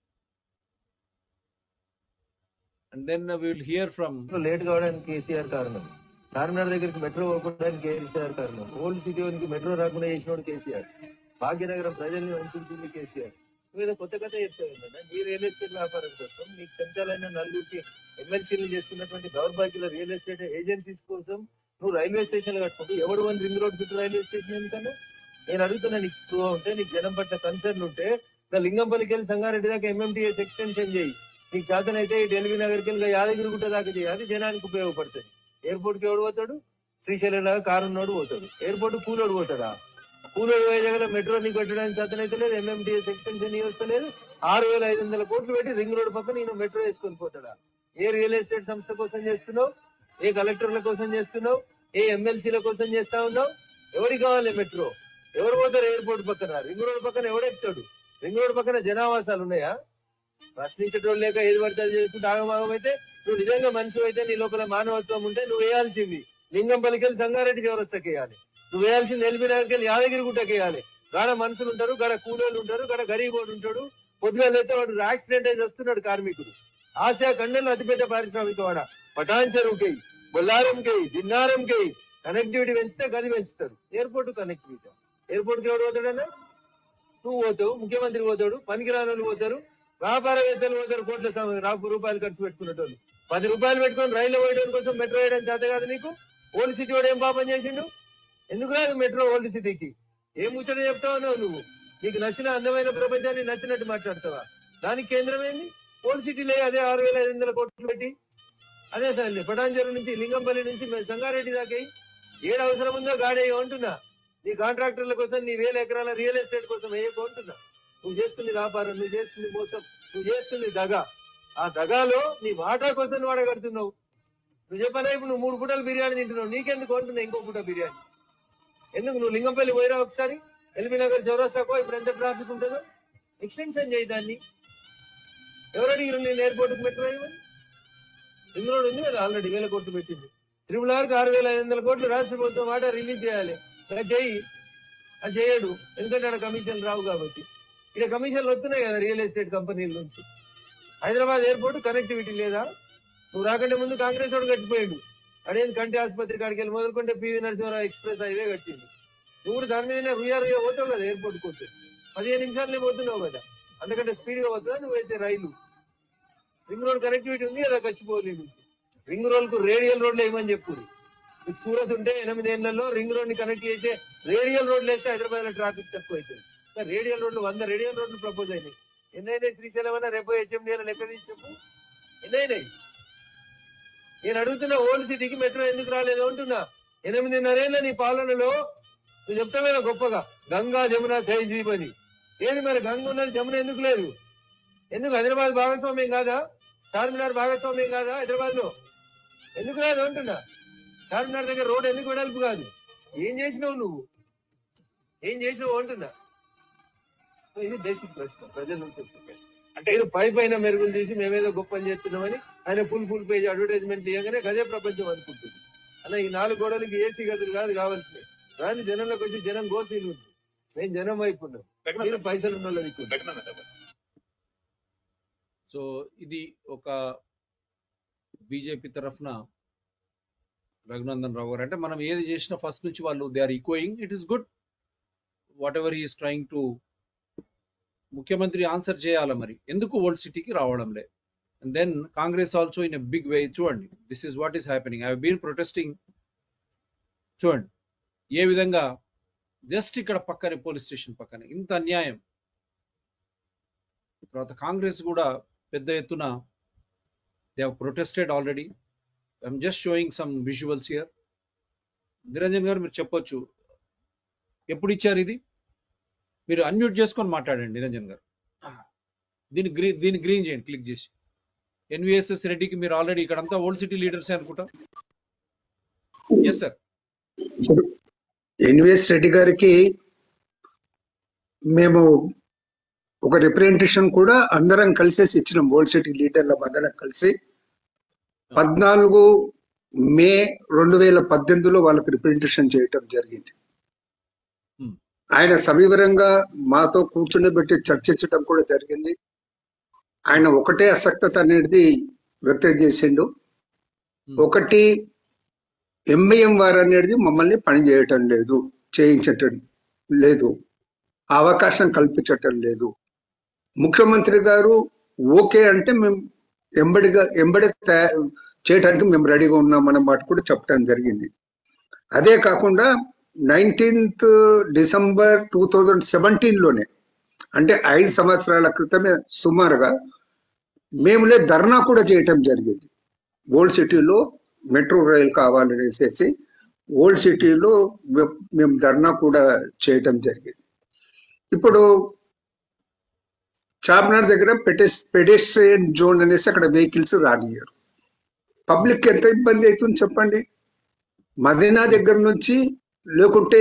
And then we will hear from late కావడానికి కేసీఆర్ కారణం. చార్మినార్ దగ్గరికి metro పోవడానికి కేసీఆర్ కారణం. Old city వానికి metro రాకుండా చేసినోడు కేసీఆర్. భాగ్యనగరం ప్రజల్ని వంచింది కేసీఆర్. నువ్వేదో కొత్త కథ చెప్తావు ఏంటంటే నీ రియల్ ఎస్టేట్ వ్యాపారం కోసం నీకు చెంచాలైన నలుగురికి ఎమ్మెల్సీలు చేసుకున్నటువంటి దౌర్భాగ్యుల రియల్ ఎస్టేట్ ఏజెన్సీస్ కోసం నువ్వు రైల్వే స్టేషన్లు కట్టుకుంటూ ఎవడు వన్ రింగ్ రోడ్ చుట్టూ రైల్వే స్టేషన్ ఎందుకన్నా? నేను అడుగుతున్నా, నీకు స్పృహ ఉంటే, నీకు జనం పట్ల కన్సర్న్ ఉంటే, ఇంకా లింగంపల్లికి వెళ్ళి సంగారెడ్డి దాకా ఎంఎంటీఎస్ ఎక్స్టెన్షన్ చేయి. నీకు చేతనైతే ఈ ఢిల్లీ నగర్కి వెళ్ళి యాదగిరిగుట్ట దాకా చేయి. అది జనానికి ఉపయోగపడుతుంది. ఎయిర్పోర్ట్ కి ఎవడు పోతాడు? శ్రీశైలం లాగా కారు ఉన్నోడు పోతాడు. ఎయిర్పోర్ట్ కూలోడు పోతాడా? కూలోడు పోయే దగ్గర మెట్రో నీకు పెట్టడానికి చేతనైతే లేదు, ఎంఎంటీఎస్ ఎక్స్టెన్షన్ వస్తలేదు. 6,500 కోట్లు పెట్టి రింగ్ రోడ్ పక్కన నేను మెట్రో వేసుకొని పోతాడా? ఏ రియల్ ఎస్టేట్ సంస్థ కోసం చేస్తున్నావు? ఏ కలెక్టర్ల కోసం చేస్తున్నావు? ఏ ఎమ్మెల్సీల కోసం చేస్తా ఉన్నావు? ఎవరికి కావాలి మెట్రో? ఎవరు పోతారు ఎయిర్పోర్ట్ పక్కన? రింగ్ రోడ్ పక్కన ఎవడెక్తాడు? రింగ్ రోడ్ పక్కన జనావాసాలు ఉన్నాయా? ప్రశ్నించడం లేక ఏది పడితే అది చేసుకుంటే ఆగమాగం అయితే, నువ్వు నిజంగా మనిషి అయితే, నీ లోపల మానవత్వం ఉంటే నువ్వు వేయాల్సింది లింగంపల్లికి వెళ్ళి సంగారెడ్డి చౌరస్తాకి వేయాలి. నువ్వు వేయాల్సింది ఎల్బీ నగర్కి వెళ్ళి యాదగిరిగుట్టకి వేయాలి. గాడ మనుషులు ఉంటారు, గాడ కూలోళ్ళు ఉంటారు, గాడ గరీబోడు ఉంటాడు. పొద్దుగా లేతే వాడు యాక్సిడెంట్ అయి వస్తున్నాడు కార్మికుడు. ఆసియా ఖండంలో అతిపెద్ద పారిశ్రామిక వాడ. పటాన్ చెరువుకి, బొల్లారంకి, జిన్నారంకి కనెక్టివిటీ పెంచితే గది పెంచుతారు. Airport connectivity. ఎయిర్పోర్ట్ కి ఎవడు పోతాడన్నా? నువ్వు పోతావు, ముఖ్యమంత్రి పోతాడు, పనికిరాని వాళ్ళు పోతారు, వ్యాపారవేత్తలు పోతారు, రూపాయలు ఖర్చు పెట్టుకునేటోళ్ళు. 10 రూపాయలు పెట్టుకొని రైలు పోయడం కోసం మెట్రో వేయడం చేత కాదు నీకు? ఓల్డ్ సిటీ వాడు ఏం పాపం చేసిండు? ఎందుకు రాదు మెట్రో ఓల్డ్ సిటీకి? ఏం ముచ్చట చెప్తావు నువ్వు? నీకు నచ్చిన అందమైన ప్రపంచాన్ని నచ్చినట్టు మాట్లాడతావా? దానికి కేంద్రం ఏంది? ఓల్డ్ సిటీలే. అదే 6,500 కోట్లు పెట్టి అదే సార్ పటాంజరు నుంచి లింగంపల్లి నుంచి సంగారెడ్డి దాకా ఏడు అవసరం ఉందో గాడే అంటున్నా. నీ కాంట్రాక్టర్ల కోసం, నీ 1000 ఎకరాల రియల్ ఎస్టేట్ కోసం వేయకుంటున్నా. నువ్వు చేస్తుంది వ్యాపారం, నువ్వు చేస్తుంది మోసం, నువ్వు చేస్తుంది దగా. ఆ దగాలో నీ వాటా కోసం నువ్వు అడగడుతున్నావు. నువ్వు చెప్పనా ఇప్పుడు నువ్వు 3 పూటలు బిర్యానీ తింటున్నావు, నీకెందుకు అంటున్నా ఇంకో పూట బిర్యానీ? ఎందుకు? నువ్వు లింగంపల్లి పోయిరా ఒకసారి, ఎల్బీ నగర్ చౌరస్తాకో ఇప్పుడు ఎంత ట్రాఫిక్ ఉంటుందో ఎక్స్టెన్షన్ చేయి దాన్ని. ఎవరు అడిగిరు నేను ఎయిర్పోర్ట్కి మెట్రో ఇవ్వని? రింగ్ రోడ్ ఉంది కదా ఆల్రెడీ 1000 కోట్లు పెట్టింది. ట్రిపుల్ ఆర్కి 6,500 కోట్లు రాష్ట్ర ప్రభుత్వం మాట రిలీజ్ చేయాలి. చెయ్యి. అది చేయడు, ఎందుకంటే ఆడ కమిషన్లు రావు కాబట్టి. ఇక్కడ కమిషన్లు వస్తున్నాయి కదా రియల్ ఎస్టేట్ కంపెనీల నుంచి. హైదరాబాద్ ఎయిర్పోర్ట్ కనెక్టివిటీ లేదా? నువ్వు రాకంటే ముందు కాంగ్రెస్ వాడు కట్టిపోయాడు. అడేది కంటి ఆసుపత్రి కాడికి వెళ్ళి మొదలుకుంటే పివి నరసింహారావు ఎక్స్ప్రెస్ హైవే కట్టిండు. నువ్వు కూడా దాని మీదనే రుయ్యా పోతావు కదా ఎయిర్పోర్ట్ పోతే. 15 నిమిషాలనే పోతున్నావు కదా, అందుకంటే స్పీడ్ గా పోతుందా నువ్వు వేసే రైలు? రింగ్ రోడ్ కనెక్టివిటీ ఉంది కదా గచ్చిబౌలి నుంచి. రింగ్ రోడ్ కు రేడియల్ రోడ్లు వేయమని చెప్పు. మీకు సూరత్ ఉంటే 8 ఏళ్లలో రింగ్ రోడ్ ని కనెక్ట్ చేసే రేడియల్ రోడ్లు వేస్తే హైదరాబాద్ లో ట్రాఫిక్ తక్కువ అవుతుంది. రేడియల్ రోడ్లు 100 రేడియల్ రోడ్లు ప్రపోజ్ అయినాయి. ఎన్నైనాయి శ్రీశైలం అన్నా? రేపు హెచ్ఎండిఏ లెక్క తీసి చెప్పు, ఎన్నైనాయి? నేను అడుగుతున్నా, ఓల్డ్ సిటీకి మెట్రో ఎందుకు రాలేదు అంటున్నా. 8.5 ఏళ్ళ నీ పాలనలో నువ్వు చెప్తావేనా గొప్పగా గంగా జమున తహజీబ్ అని? ఏది మరి గంగ ఉన్నది, జమున ఎందుకు లేదు? ఎందుకు హైదరాబాద్ భాగస్వామ్యం కాదా? చార్మినార్ భాగస్వామ్యం కాదా హైదరాబాద్ లో? ఎందుకు రాదు అంటున్నా. చార్మినార్ దగ్గర రోడ్ ఎందుకు వెడల్పు కాదు? ఏం చేసినావు నువ్వు? ఏం చేసినావు అంటున్నా. ఇది బేసిక్ ప్రశ్న ప్రజల నుంచి వచ్చిన ప్రశ్న. అంటే మీరు పైన మెరుగులు చేసి మేమేదో గొప్పని చేస్తున్నామని ఆయన ఫుల్ పేజ్ అడ్వర్టైజ్మెంట్ ఇవ్వగానే అదే ప్రపంచం అనుకుంటుంది. అలా ఈ 4 గోడలకి ఏసీ గదులు కాదు కావాల్సినవి. కానీ జనంలోకి వచ్చి జనం గోసీలు ఉంది. మేము జనం వైపు ఉన్నాం, మీరు పైసలు ఉన్న వాళ్ళు. సో ఇది ఒక బీజేపీ తరఫున రఘునందన్ రావు గారు. అంటే మనం ఏది చేసినా ఫస్ట్ నుంచి వాళ్ళు they are equating. It is good whatever he is trying to. ముఖ్యమంత్రి ఆన్సర్ చేయాలి మరి ఎందుకు ఓల్డ్ సిటీకి రావడం లే. And then Congress also in a big way. చూడండి, this is what is happening. I have been protesting. చూడండి ఏ విధంగా జస్ట్ ఇక్కడ పక్కనే పోలీస్ స్టేషన్ పక్కనే ఇంత అన్యాయం. తర్వాత కాంగ్రెస్ కూడా పెద్ద ఎత్తున they have protested already. I'm just showing some visuals here. Niranjan గారు మీరు చెప్పొచ్చు ఎప్పుడు ఇచ్చారు ఇది? మీరు అన్మ్యూట్ చేసుకొని మాట్లాడండి నిరంజన్ గారు. దీన్ని గ్రీన్ చేయండి క్లిక్ చేసి. ఎన్విఎస్ఎస్ రెడ్డికి మీరు ఆల్రెడీ ఇక్కడంతా ఓల్డ్ సిటీ లీడర్స్ అనుకుంటా. Yes sir. ఎన్విఎస్ రెడ్డి గారికి మేము ఒక రిప్రజెంటేషన్ కూడా అందరం కలిసేసి ఇచ్చినాం. ఓల్డ్ సిటీ లీడర్ల అందరం కలిసి 14 మే 2018లో వాళ్ళకి రిప్రజెంటేషన్ చేయటం జరిగింది. ఆయన సవివరంగా మాతో కూర్చుండబెట్టి చర్చించడం కూడా జరిగింది. ఆయన ఒకటే అసక్తత అనేది వ్యక్తం చేసిండు. ఒకటి, ఎంఐఎం వారు అనేది మమ్మల్ని పని చేయటం లేదు, చేయించటం లేదు, అవకాశం కల్పించటం లేదు. ముఖ్యమంత్రి గారు ఓకే అంటే మేము ఎంబడి చేయడానికి మేము రెడీగా ఉన్నామన్న మాట కూడా చెప్పడం జరిగింది. అదే కాకుండా 19th డిసెంబర్ 2017లోనే, అంటే 5 సంవత్సరాల క్రితమే సుమారుగా మేములే ధర్నా కూడా చేయటం జరిగింది. ఓల్డ్ సిటీలో మెట్రో రైలు కావాలనేసి ఓల్డ్ సిటీలో మేము ధర్నా కూడా చేయటం జరిగింది. ఇప్పుడు చార్మినార్ దగ్గర పెడెస్ట్రియన్ జోన్ అనేసి అక్కడ వెహికల్స్ రానియరు. పబ్లిక్ ఎంత ఇబ్బంది అవుతుంది చెప్పండి. మదీనా దగ్గర నుంచి లేకుంటే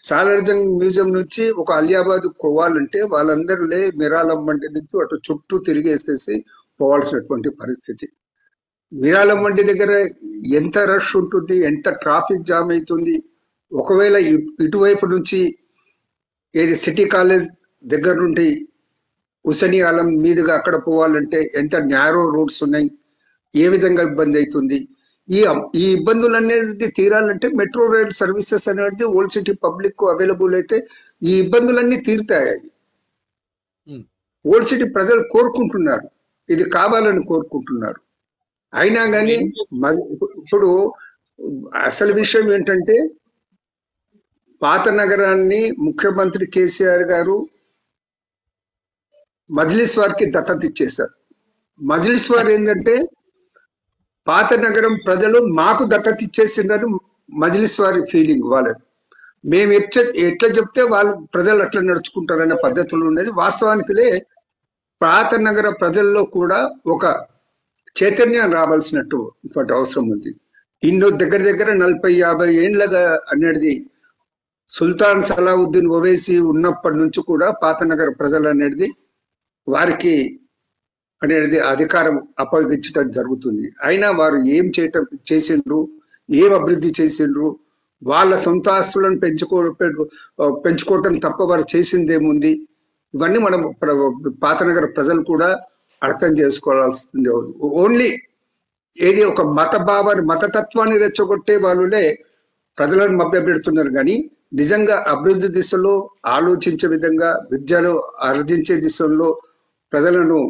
సాలార్జంగ్ మ్యూజియం నుంచి ఒక అలియాబాద్ పోవాలంటే వాళ్ళందరూ మిరాలం మండి నుంచి అటు చుట్టూ తిరిగేసేసి పోవాల్సినటువంటి పరిస్థితి. మిరాలం మండి దగ్గర ఎంత రష్ ఉంటుంది, ఎంత ట్రాఫిక్ జామ్ అవుతుంది. ఒకవేళ ఇటువైపు నుంచి ఏది సిటీ కాలేజ్ దగ్గర నుండి హుసేని ఆలం మీదుగా అక్కడ పోవాలంటే ఎంత న్యారో రూట్స్ ఉన్నాయి, ఏ విధంగా ఇబ్బంది అవుతుంది. ఈ ఇబ్బందులు అనేది తీరాలంటే మెట్రో రైల్ సర్వీసెస్ అనేది ఓల్డ్ సిటీ పబ్లిక్ అవైలబుల్ అయితే ఈ ఇబ్బందులన్నీ తీరుతాయి. ఓల్డ్ సిటీ ప్రజలు కోరుకుంటున్నారు, ఇది కావాలని కోరుకుంటున్నారు. అయినా కానీ ఇప్పుడు అసలు విషయం ఏంటంటే పాత నగరాన్ని ముఖ్యమంత్రి కేసీఆర్ గారు మజ్లిస్ వారికి దత్తత ఇచ్చేశారు. మజ్లిస్ వారు ఏంటంటే పాత నగరం ప్రజలు మాకు దత్తత ఇచ్చేసిందని మజ్లిస్ వారి ఫీలింగ్. వాళ్ళని మేము ఎట్లా చెప్తే వాళ్ళు ప్రజలు అట్లా నడుచుకుంటారనే పద్ధతులు ఉండేది. వాస్తవానికిలే పాత నగర ప్రజల్లో కూడా ఒక చైతన్యం రావాల్సినట్టు ఇప్పటి అవసరం ఉంది. దగ్గర దగ్గర 40-50 ఏండ్లగా అనేది సుల్తాన్ సలావుద్దీన్ ఓవైసీ ఉన్నప్పటి నుంచి కూడా పాత నగర ప్రజలు అనేది వారికి అనేది అధికారం అప్పగించడం జరుగుతుంది. అయినా వారు ఏం చేసిండ్రు, ఏం అభివృద్ధి చేసిండ్రు, వాళ్ళ సొంత ఆస్తులను పెంచుకోవటం తప్ప వారు చేసిందేముంది, ఇవన్నీ మనం పాత నగర ప్రజలు కూడా అర్థం చేసుకోవాల్సింది. ఓన్లీ ఏది ఒక మతతత్వాన్ని రెచ్చగొట్టే వాళ్ళే ప్రజలను మభ్యపెడుతున్నారు. కానీ నిజంగా అభివృద్ధి దిశలో ఆలోచించే విధంగా, విద్యలో ఆర్జించే దిశలో ప్రజలను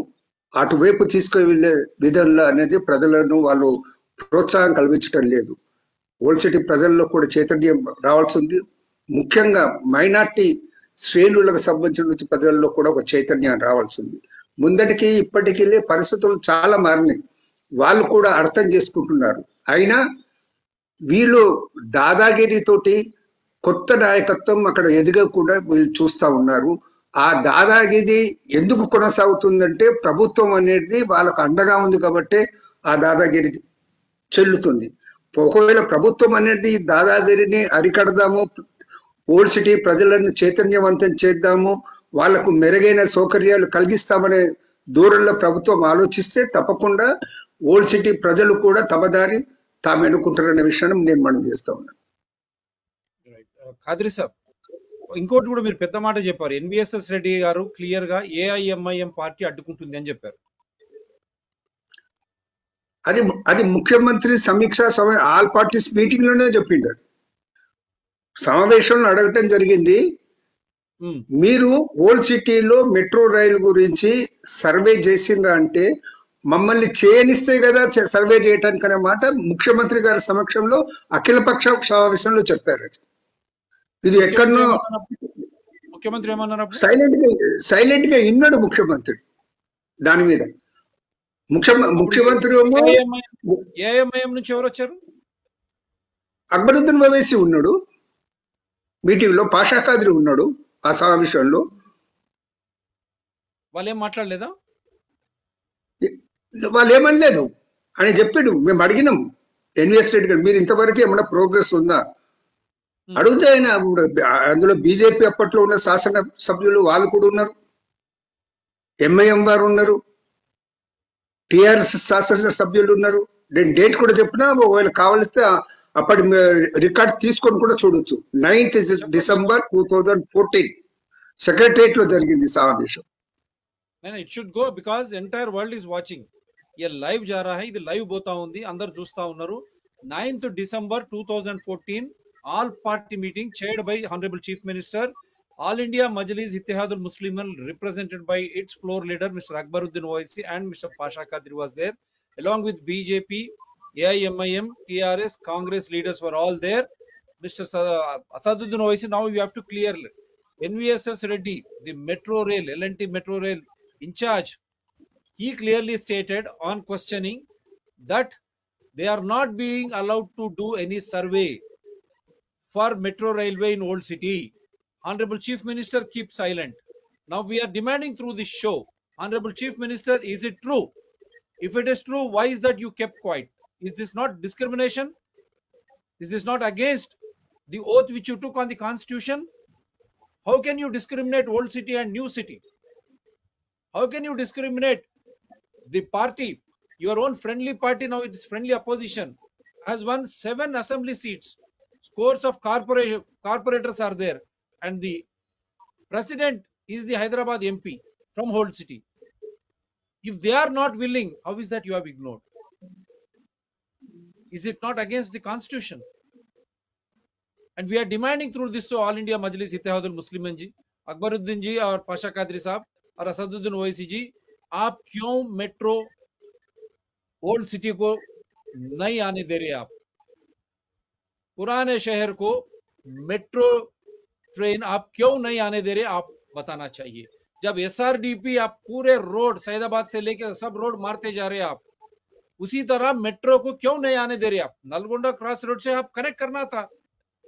అటువైపు తీసుకువెళ్ళే విధంగా అనేది ప్రజలను వాళ్ళు ప్రోత్సాహం కల్పించడం లేదు. ఓల్డ్ సిటీ ప్రజల్లో కూడా చైతన్యం రావాల్సి ఉంది. ముఖ్యంగా మైనార్టీ శ్రేణులకు సంబంధించిన ప్రజల్లో కూడా ఒక చైతన్యం రావాల్సి ఉంది. ముందటికి ఇప్పటికి పరిస్థితులు చాలా మారినాయి, వాళ్ళు కూడా అర్థం చేసుకుంటున్నారు. అయినా వీళ్ళు దాదాగిరితోటి కొత్త నాయకత్వం అక్కడ ఎదగకుండా వీళ్ళు చూస్తా ఉన్నారు. ఆ దాదాగిరి ఎందుకు కొనసాగుతుందంటే ప్రభుత్వం అనేది వాళ్ళకు అండగా ఉంది కాబట్టి ఆ దాదాగిరి చెల్లుతుంది. ఒకవేళ ప్రభుత్వం అనేది దాదాగిరిని అరికడదాము, ఓల్డ్ సిటీ ప్రజలను చైతన్యవంతం చేద్దాము, వాళ్లకు మెరుగైన సౌకర్యాలు కలిగిస్తామనే దూరంలో ప్రభుత్వం ఆలోచిస్తే తప్పకుండా ఓల్డ్ సిటీ ప్రజలు కూడా తమ దారి తాము ఎన్నుకుంటారనే విషయాన్ని నేను మనం చేస్తా ఉన్నాను. ఖాద్రి సాబ్, ఇంకోటి కూడా మీరు పెద్ద మాట చెప్పారు. ఎన్విఎస్ఎస్ రెడ్డి గారు క్లియర్ గా ఏఐఎంఐఎం పార్టీ అడ్డుకుంటుంది అని చెప్పారు. అది ముఖ్యమంత్రి సమీక్ష ఆల్ పార్టీస్ మీటింగ్ లోనే చెప్పిండారు. సమావేశంలో అడగటం జరిగింది, మీరు ఓల్డ్ సిటీలో మెట్రో రైలు గురించి సర్వే చేసిండ్రా అంటే మమ్మల్ని చేయనిస్తే కదా సర్వే చేయటానికి అనే మాట ముఖ్యమంత్రి గారి సమక్షంలో అఖిలపక్ష సమావేశంలో చెప్పారు. ఇది ఎక్కడనో ముఖ్యమంత్రి ఏమన్నారు? సైలెంట్ గా విన్నాడు ముఖ్యమంత్రి దాని మీద. ముఖ్యమంత్రి ఏమో ఏఐఎంఐఎం నుంచి ఎవరు వచ్చారు? అక్బరుద్దీన్ ఓవైసీ ఉన్నాడు మీటింగ్ లో, పాషా ఖాద్రి ఉన్నాడు ఆ సమావేశంలో. వాళ్ళు ఏం మాట్లాడలేదా? వాళ్ళు ఏమనలేదు అని చెప్పాడు. మేము అడిగినాం ఎన్విఎస్ రెడ్డి గారు, మీరు ఇంతవరకు ఏమన్నా ప్రోగ్రెస్ ఉందా అడిగితే ఆయన అందులో బీజేపీ అప్పట్లో ఉన్న శాసన సభ్యులు వాళ్ళు కూడా ఉన్నారు, ఎంఐఎం వారు ఉన్నారు, టిఆర్ఎస్ శాసన సభ్యులు ఉన్నారు. నేను డేట్ కూడా చెప్పినా ఒకవేళ కావలిస్తే అప్పటి రికార్డ్ తీసుకొని కూడా చూడొచ్చు. 9th డిసెంబర్ 2014 సెక్రటరియట్ లో జరిగింది సమావేశం. It should go because entire world is watching. ये लाइव जा रहा है, ఇది లైవ్ పోతా ఉంది, అందరు చూస్తా ఉన్నారు. 9th December 2014 all party meeting chaired by Honorable Chief Minister. All India Majlis Ittihadul Muslimin represented by its floor leader Mr. Akbaruddin Owaisi and Mr. Pasha Qadri was there, along with BJP, AIMIM, TRS, Congress leaders were all there. Mr. Asaduddin Owaisi, now you have to clear NVSS Reddy, the Metro Rail, L&T Metro Rail in charge. He clearly stated on questioning that they are not being allowed to do any survey for Metro Railway in Old City. Honorable Chief Minister keeps silent. Now we are demanding through this show, Honorable Chief Minister, is it true? If it is true, why is that you kept quiet? Is this not discrimination? Is this not against the oath which you took on the Constitution? How can you discriminate Old City and New City? How can you discriminate the party, your own friendly party, now it is friendly opposition, has won 7 assembly seats. Scores of corporators are there, and the president is the Hyderabad MP from Old City. If they are not willing, how is that you have ignored? Is it not against the Constitution? And we are demanding through this All India Majlis Ittihadul Muslimin जी, अकबरुद्दीन जी और पाशा कादरी साहब और असदुद्दीन ओवैसी जी, आप क्यों metro old city को नहीं आने दे रहे? आप पुराने शहर को मेट्रो ट्रेन आप क्यों नहीं आने दे रहे? आप बताना चाहिए। जब एसआरडीपी आप पूरे रोड सैदाबाद से लेकर सब रोड मारते जा रहे हैं, आप उसी तरह मेट्रो को क्यों नहीं आने दे रहे? आप नलगोंडा क्रॉस रोड से आप कनेक्ट करना था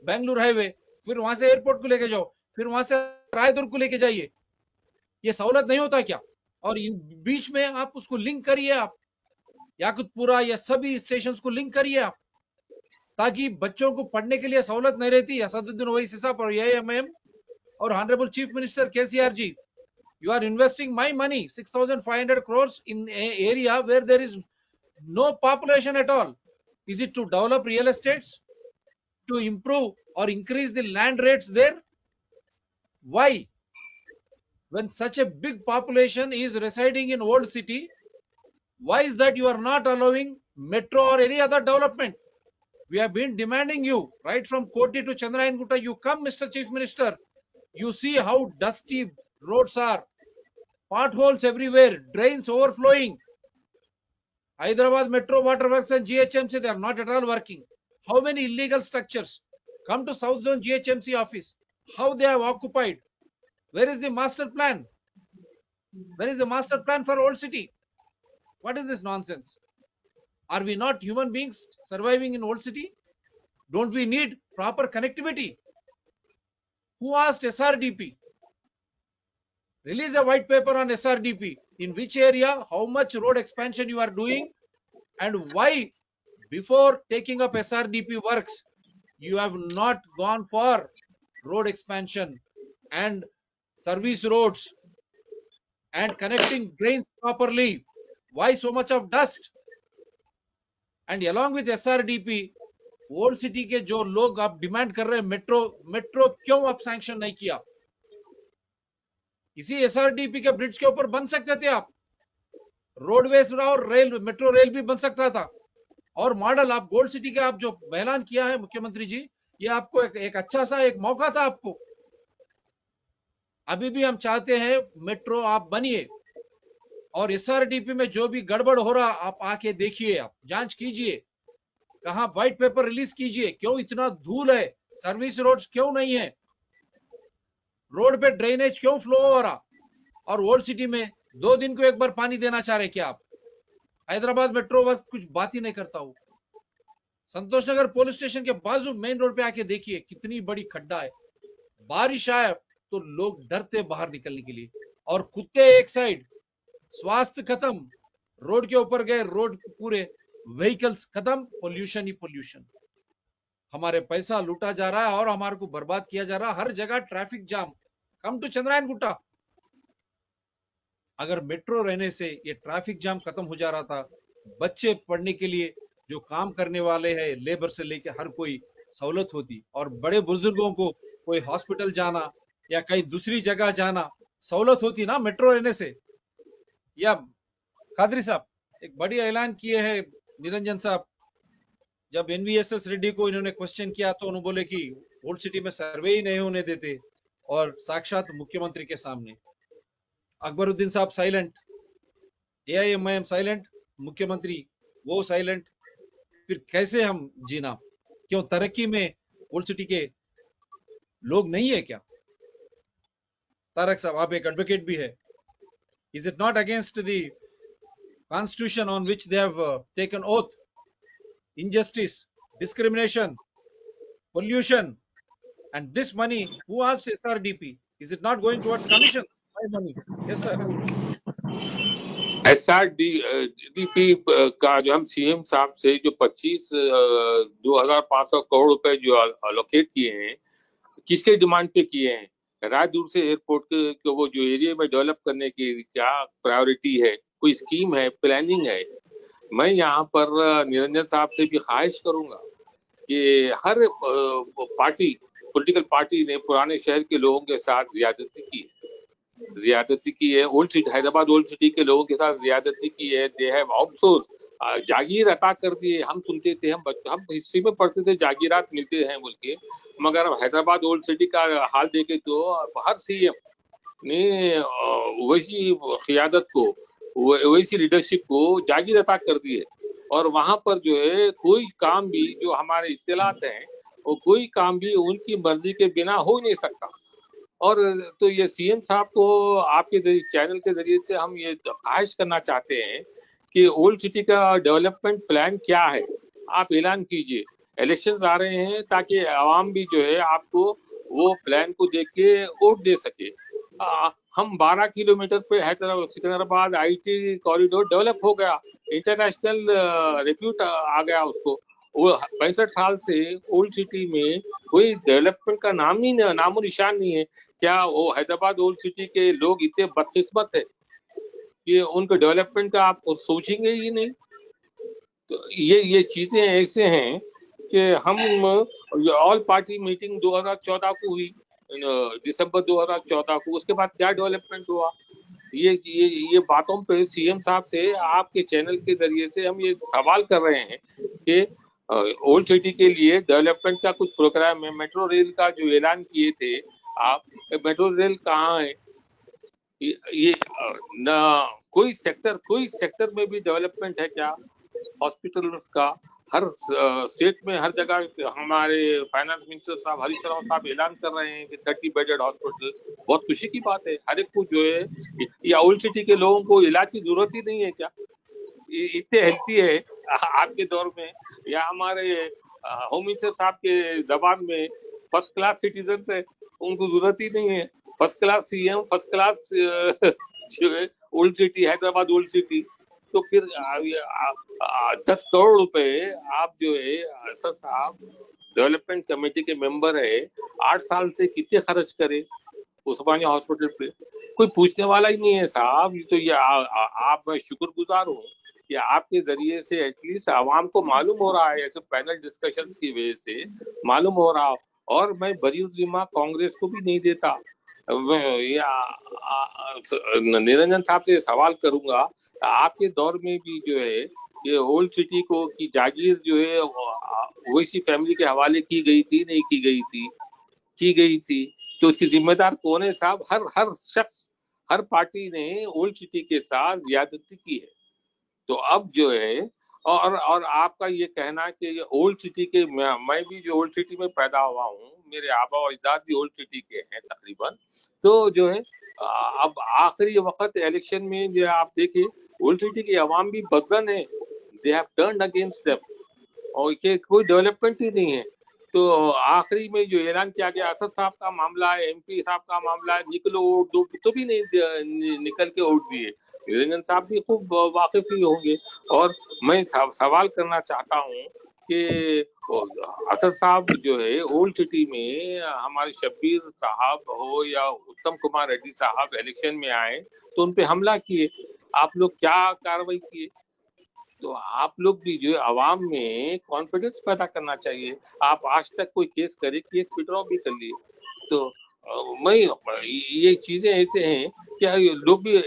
बेंगलुरु हाईवे, फिर वहां से एयरपोर्ट को लेके जाओ, फिर वहां से रायदुर्ग को लेके जाइए। ये सहूलत नहीं होता क्या? और इन बीच में आप उसको लिंक करिए, आप याकुतपुरा या सभी स्टेशन को लिंक करिए आप, ताकि बच्चों को पढ़ने के लिए सहूलत नहीं रहती। असदुद्दीन ओवैसी साहब और AIMIM और honourable chief minister KCR ji, you are investing my money 6,500 crores in an area where there is no population at all. Is it to develop real estates, to improve or increase the land rates there? Why, when such a big population is residing in Old City, why is that you are not allowing metro or any other development? We have been demanding you right from Koti to Chandrayana Gutta. You come, Mr. Chief Minister, you see how dusty roads are, potholes everywhere, drains overflowing. Hyderabad Metro Water Works and GHMC, they are not at all working. How many illegal structures? Come to South Zone GHMC office. How they have occupied? Where is the master plan? Where is the master plan for Old City? What is this nonsense? Are we not human beings surviving in Old City? Don't we need proper connectivity? Who asked SRDP? Release a white paper on SRDP. In which area, how much road expansion you are doing, and why before taking up SRDP works, you have not gone for road expansion and service roads and connecting drains properly. Why so much of dust? And along with SRDP, old city के जो लोग आप demand कर रहे हैं metro क्यों आप sanction नहीं किया? इसी एसआरडीपी के ब्रिज के ऊपर बन सकते थे आप, रोडवेज और मेट्रो रेल भी बन सकता था। और मॉडल आप गोल्ड सिटी का आप जो ऐलान किया है मुख्यमंत्री जी, ये आपको एक अच्छा सा एक मौका था आपको। अभी भी हम चाहते हैं मेट्रो आप बनिए, और एसआरडीपी में जो भी गड़बड़ हो रहा आप आके देखिए, आप जांच कीजिए, कहां व्हाइट पेपर रिलीज कीजिए, क्यों इतना धूल है, सर्विस रोड्स क्यों नहीं है, रोड पे ड्रेनेज क्यों फ्लो हो रहा, और ओल्ड सिटी में 2 दिन को एक बार पानी देना चाह रहे क्या आप? हैदराबाद मेट्रो वर्क्स कुछ बात ही नहीं करता हूं। संतोष नगर पुलिस स्टेशन के बाजू मेन रोड पे आके देखिए कितनी बड़ी खड्डा है, बारिश आए तो लोग डरते बाहर निकलने के लिए, और कुत्ते एक साइड, स्वास्थ्य खत्म, रोड के ऊपर गए, रोड पूरे व्हीकल्स खत्म, पोल्यूशन ही पोल्यूशन। हमारे पैसा लूटा जा रहा है और हमारे को बर्बाद किया जा रहा है, हर जगह traffic jam. Come to Chandrayan Gutta, अगर मेट्रो रहने से ये ट्रैफिक जाम खत्म हो जा रहा था, बच्चे पढ़ने के लिए जो काम करने वाले हैं, लेबर से लेके हर कोई सहूलत होती, और बड़े बुजुर्गों को कोई हॉस्पिटल जाना या कहीं दूसरी जगह जाना सहूलत होती ना मेट्रो रहने से। या कादरी साहब एक बड़ी ऐलान किए हैं, निरंजन साहब, जब NVSS रेड्डी को इन्होंने क्वेश्चन किया तो उन्होंने बोले कि ओल्ड सिटी में सर्वे ही नहीं होने देते, और साक्षात मुख्यमंत्री के सामने अकबरुद्दीन साहब साइलेंट, AIMIM साइलेंट, मुख्यमंत्री वो साइलेंट। फिर कैसे हम जीना? क्यों तरक्की में ओल्ड सिटी के लोग नहीं है क्या? तारक साहब, आप एक एडवोकेट भी है. Is it not against the constitution on which they have taken oath? Injustice, discrimination, pollution, and this money, who asked SRDP? Is it not going towards commission? My money. Yes, sir. SRDP का जो हम CM साहब से जो 2,500 करोड़ रुपए जो allocate किए हैं, किसके डिमांड पे किए हैं? रायदूर से एयरपोर्ट के वो जो एरिया में डेवलप करने की क्या प्रायोरिटी है? कोई स्कीम है, प्लानिंग है? मैं यहाँ पर निरंजन साहब से भी ख्वाहिश करूंगा कि हर पॉलिटिकल पार्टी ने पुराने शहर के लोगों के साथ ज्यादती की है. Old city, Hyderabad old city के लोगों के साथ ज्यादती की है. दे हैव आउटसोर्स, जागीर अता कर दिए. हम सुनते थे, हम हिस्ट्री में पढ़ते थे जागीरात मिलते हैं बोल के, मगर अब हैदराबाद ओल्ड सिटी का हाल देखे तो हर सीएम ने वैसी क़ियादत को, वैसी लीडरशिप को जागीर अता कर दी है. और वहां पर जो है कोई काम भी, जो हमारे इत्तलात हैं, वो कोई काम भी उनकी मर्जी के बिना हो नहीं सकता. और तो ये सीएम साहब को आपके चैनल के जरिए से हम ये ख्वाहिश करना चाहते हैं कि ओल्ड सिटी का डेवलपमेंट प्लान क्या है, आप ऐलान कीजिए. इलेक्शंस आ रहे हैं ताकि आवाम भी जो है आपको वो प्लान को देख के वोट दे सके. हम 12 किलोमीटर पे Hyderabad Secunderabad IT corridor develop हो गया, इंटरनेशनल रिप्यूट आ गया उसको. वो 65 साल से ओल्ड सिटी में कोई डेवलपमेंट का नामो निशान नहीं है. क्या वो हैदराबाद ओल्ड सिटी के लोग इतने बदकिस्मत है कि उनको डेवलपमेंट का आप सोचेंगे ही नहीं? तो ये चीजें ऐसे हैं कि हम ऑल पार्टी मीटिंग 2014 को हुई, दिसंबर 2014 को. उसके बाद क्या डेवलपमेंट हुआ? ये बातों पे सीएम साहब से आपके चैनल के जरिए से हम ये सवाल कर रहे हैं कि ओल्ड सिटी के लिए डेवलपमेंट का कुछ प्रोग्राम है. मेट्रो रेल का जो ऐलान किए थे आप, मेट्रो रेल कहाँ है? ये ना कोई सेक्टर में भी डेवलपमेंट है क्या? हॉस्पिटल्स का हर स्टेट में हर जगह हमारे फाइनेंस मिनिस्टर साहब हरीश राव साहब ऐलान कर रहे हैं कि 30 बेडेड हॉस्पिटल. बहुत खुशी की बात है. हर एक को जो है, या ओल्ड सिटी के लोगों को इलाज की जरूरत ही नहीं है क्या? इतने हेल्थी है आपके दौर में, या हमारे होम मिनिस्टर साहब के जबान में फर्स्ट क्लास सिटीजन है, उनको जरूरत ही नहीं है. First class CM, first class जो है old city, Hyderabad old city. तो फिर 10 करोड़ रुपए आप जो है सर साहब डेवलपमेंट कमेटी के मेंबर है, 8 साल से कितने खर्च करे उस्मानिया हॉस्पिटल पे? कोई पूछने वाला ही नहीं है साहब. तो ये आप, मैं शुक्रगुजार हूँ कि आपके जरिए से एटलीस्ट आवाम को मालूम हो रहा है, ऐसे पैनल डिस्कशंस की वजह से मालूम हो रहा. और मैं बरी जिम्मा कांग्रेस को भी नहीं देता. निरंजन साहब से सवाल करूंगा, आपके दौर में भी जो है ये ओल्ड सिटी को की जागीर जो है वैसी फैमिली के हवाले की गई थी, नहीं की गई थी? की गई थी. तो उसकी जिम्मेदार कौन है साहब? हर शख्स, हर पार्टी ने ओल्ड सिटी के साथ ज्यादती की है. तो अब जो है, और आपका ये कहना कि ये ओल्ड सिटी के, मैं भी जो ओल्ड सिटी में पैदा हुआ हूँ, मेरे आबा और अजदाद भी ओल्ड सिटी के हैं तकरीबन. तो जो है अब आखिरी वक्त इलेक्शन में जो आप देखिए, ओल्ड सिटी की आवाम भी बदजन है. They have turned against them, और के कोई डेवलपमेंट ही नहीं है. तो आखिरी में जो ऐलान किया गया, असद साहब का मामला है, एमपी साहब का मामला है, निकलो वोट दो, तो भी नहीं निकल के वोट दिए. निरंजन साहब भी खूब वाकिफ ही होंगे. और मैं सवाल करना चाहता हूँ कि असद साहब जो है ओल्ड सिटी में, हमारे शब्बीर साहब हो या उत्तम कुमार रेड्डी साहब इलेक्शन में आए तो उन पे हमला किए. आप लोग क्या कार्रवाई किए? तो आप लोग भी जो है आवाम में कॉन्फिडेंस पैदा करना चाहिए. आप आज तक कोई केस करे, केस विड्रॉ भी कर लिए. तो मैं, ये चीजें ऐसे हैं कि लोग भी,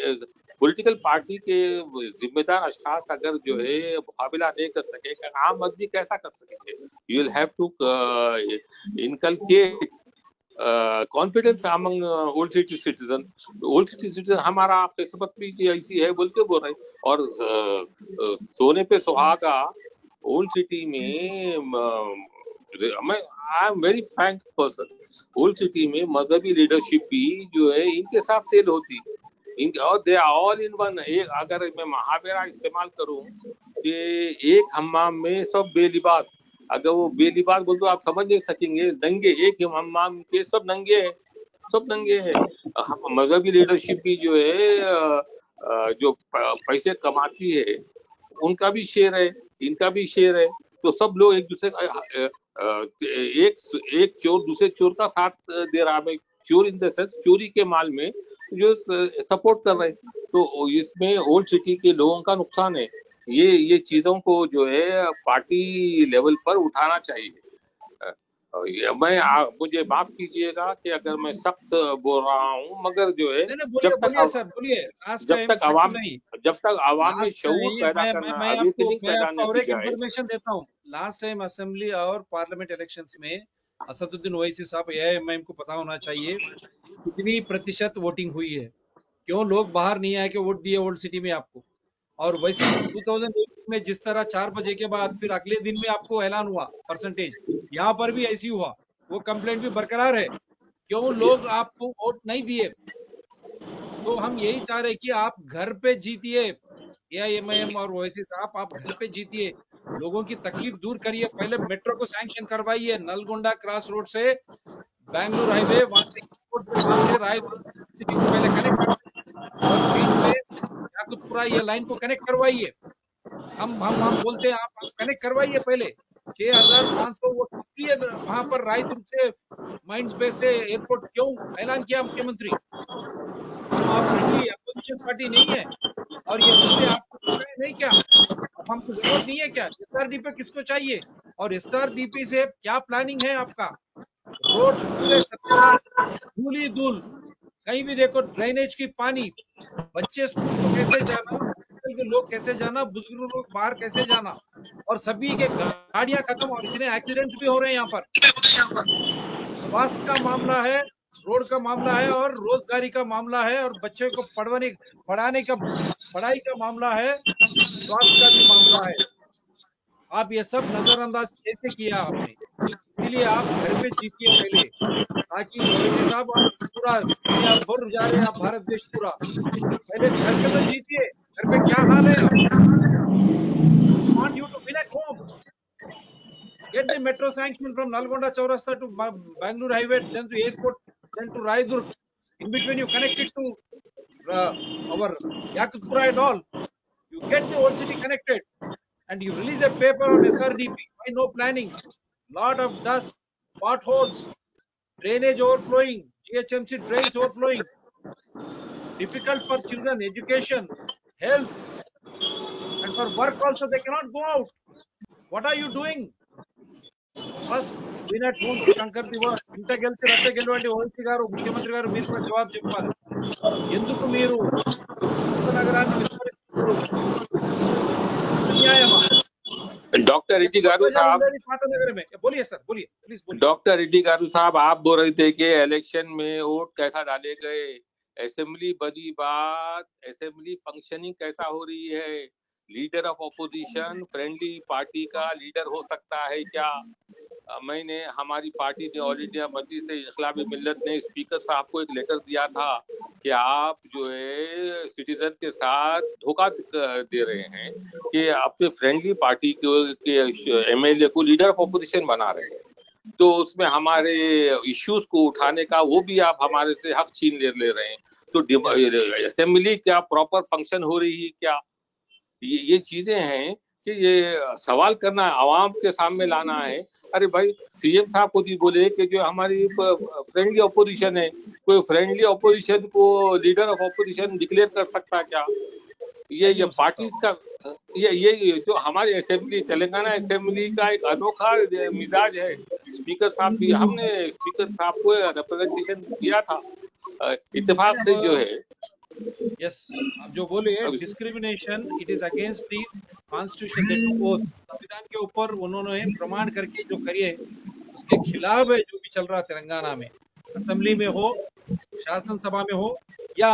पॉलिटिकल पार्टी के जिम्मेदार अशखास अगर जो है मुकाबला नहीं कर सके, आम आदमी कैसा कर सकेंगे? You will have to inculcate confidence among old city citizen. Old city citizen हमारा किस्मत भी ऐसी है बोल के बोल रहे. और सोने पे सुहागा ओल्ड सिटी में मैं I am very Frank person. Old city में मजहबी लीडरशिप भी जो है इनके साथ सेल होती, इन और they are all in one. एक अगर मैं महावेरा इस्तेमाल करूं कि एक हम्माम में सब बेलिबास, अगर वो बेलिबास बोल तो आप समझ नहीं सकेंगे, नंगे एक ही हम्माम के सब नंगे हैं, सब नंगे हैं। मजहबी लीडरशिप भी जो है जो पैसे कमाती है उनका भी शेयर है, इनका भी शेयर है। तो सब लोग एक दूसरे एक एक चोर दूसरे चोर का साथ दे रहा है, चोर इन द सेंस चोरी के माल में जो सपोर्ट कर रहे हैं। तो इसमें ओल्ड सिटी के लोगों का नुकसान है। ये चीजों को जो है पार्टी लेवल पर उठाना चाहिए। मुझे माफ कीजिएगा कि अगर मैं सख्त बोल रहा हूँ, मगर जो है नहीं नहीं, बोलिए बोलिए सर, बोलिए। लास्ट टाइम सख्त नहीं, जब तक आवाम में लास्ट शऊर टाइम पैदा करना, मैं अवेकनिंग पैदा आपको नहीं और की एक जाए। इंफॉर्मेशन देता हूँ। लास्ट टाइम असेंबली और पार्लियामेंट इलेक्शंस में असदुद्दीन ओवैसी साहब, एआईएमआईएम को पता होना चाहिए कितनी प्रतिशत वोटिंग हुई है, क्यों लोग बाहर नहीं आए कि वोट दिए ओल्ड सिटी में आपको। और वैसे 2008 में जिस तरह 4 बजे के बाद फिर अगले दिन में आपको ऐलान हुआ परसेंटेज, यहाँ पर भी ऐसी हुआ, वो कंप्लेंट भी बरकरार है, क्यों लोग आपको वोट नहीं दिए। तो हम यही चाह रहे हैं कि आप घर पे जीतिए, एआईएमआईएम और ओवैसी साहब, आप घर पे जीतिए, लोगों की तकलीफ दूर करिए। पहले मेट्रो को सैंक्शन करवाइए, नलगोंडा क्रॉस रोड से बैंगलोर हाईवे, वहां से एयरपोर्ट पे, वहां से रायपुर सिटी को पहले कनेक्ट करवाइए, और बीच में याकुतपुरा ये लाइन को कनेक्ट करवाइए। हम बोलते हैं आप कनेक्ट करवाइए पहले। 6500 वो इसलिए वहां पर रायपुर से माइंड स्पेस से एयरपोर्ट क्यों ऐलान किया मुख्यमंत्री? हम आप फ्रेंडली अपोजिशन पार्टी नहीं है, और ये मुद्दे आपको पता है नहीं क्या? अब हमको जरूरत नहीं है क्या? एसआरडीपी किसको चाहिए? और एसआरडीपी से क्या प्लानिंग है आपका? रोड्स पूरे सत्यानाश, धूल ही धूल, कहीं भी देखो ड्रेनेज की पानी, बच्चे स्कूल को कैसे जाना, हॉस्पिटल के लोग कैसे जाना, बुजुर्ग लोग बाहर कैसे जाना, और सभी के गाड़ियां खत्म, और इतने एक्सीडेंट्स भी हो रहे हैं यहाँ पर। स्वास्थ्य का मामला है, रोड का मामला है, और रोजगारी का मामला है, और बच्चे को पढ़ाने का पढ़ाई का मामला है, स्वास्थ्य का भी मामला है। आप ये सब नजरअंदाज कैसे किया आपने? इसीलिए आप घर पे जीतिए पहले, ताकि ओवैसी साहब आप पूरा दुनिया भर जा रहे हैं, आप भारत देश पूरा, पहले घर पे तो जीतिए। घर पे क्या हाल है? आप want you to win at home, get the metro sanction from Nalgonda Chaurasta to Bangalore Highway, then to airport, then to Raidurg. In between, you connect it to our Yakutpura and all. You get the old city connected, and you release a paper on SRDP. Why no planning? Lot of dust, potholes, drainage overflowing, GHMC drains overflowing. Difficult for children, education, health, and for work also they cannot go out. What are you doing? First win at home Shankar దివా ఇంట గెలిచి రచ్చ గెలవండి ఓవైసీ గారు, ముఖ్యమంత్రి గారు, మీరు కూడా జవాబు చెప్పాలి. ఎందుకు మీరు కొత్త నగరాన్ని విస్మరిస్తున్నారు? అన్యాయమా? डॉक्टर रेड्डी गारू ప్రజలు साहब, ఉండేది పాత నగరమే. बोलिए सर, बोलिए प्लीज बोलिए. डॉक्टर रेड्डी गारू साहब, आप बोल रहे थे कि इलेक्शन में वोट कैसा डाले गए, असेंबली बड़ी बात, असेंबली फंक्शनिंग कैसा हो रही है, leader of opposition friendly party का लीडर हो सकता है क्या? मैंने हमारी पार्टी ने ऑल इंडिया मजलिस से इख्लाफ मिल्लत ने स्पीकर साहब को एक लेटर दिया था कि आप जो है सिटीजन के साथ धोखा दे रहे हैं कि अपने फ्रेंडली पार्टी के एमएलए को लीडर ऑफ ऑपोजिशन बना रहे हैं। तो उसमें हमारे इश्यूज को उठाने का वो भी आप हमारे से हक छीन ले रहे हैं। तो असेंबली क्या प्रॉपर फंक्शन हो रही है क्या? ये चीजें हैं कि ये सवाल करना, आवाम के सामने लाना है। अरे भाई, सीएम साहब खुद ही बोले कि जो हमारी फ्रेंडली ऑपोजिशन है, कोई फ्रेंडली ऑपोजिशन को लीडर ऑफ ऑपोजिशन डिक्लेयर कर सकता क्या? ये पार्टीज का ये जो हमारी असेंबली, तेलंगाना असेंबली का एक अनोखा मिजाज है। स्पीकर साहब भी, हमने स्पीकर साहब को रिप्रेजेंटेशन दिया था इत्तेफाक से जो है। यस, आप जो बोले discrimination, it is against the constitution, that oath, संविधान के ऊपर उन्होंने प्रमाण करके जो करिए उसके खिलाफ है जो भी चल रहा तेलंगाना में, असेंबली में हो, शासन सभा में हो, या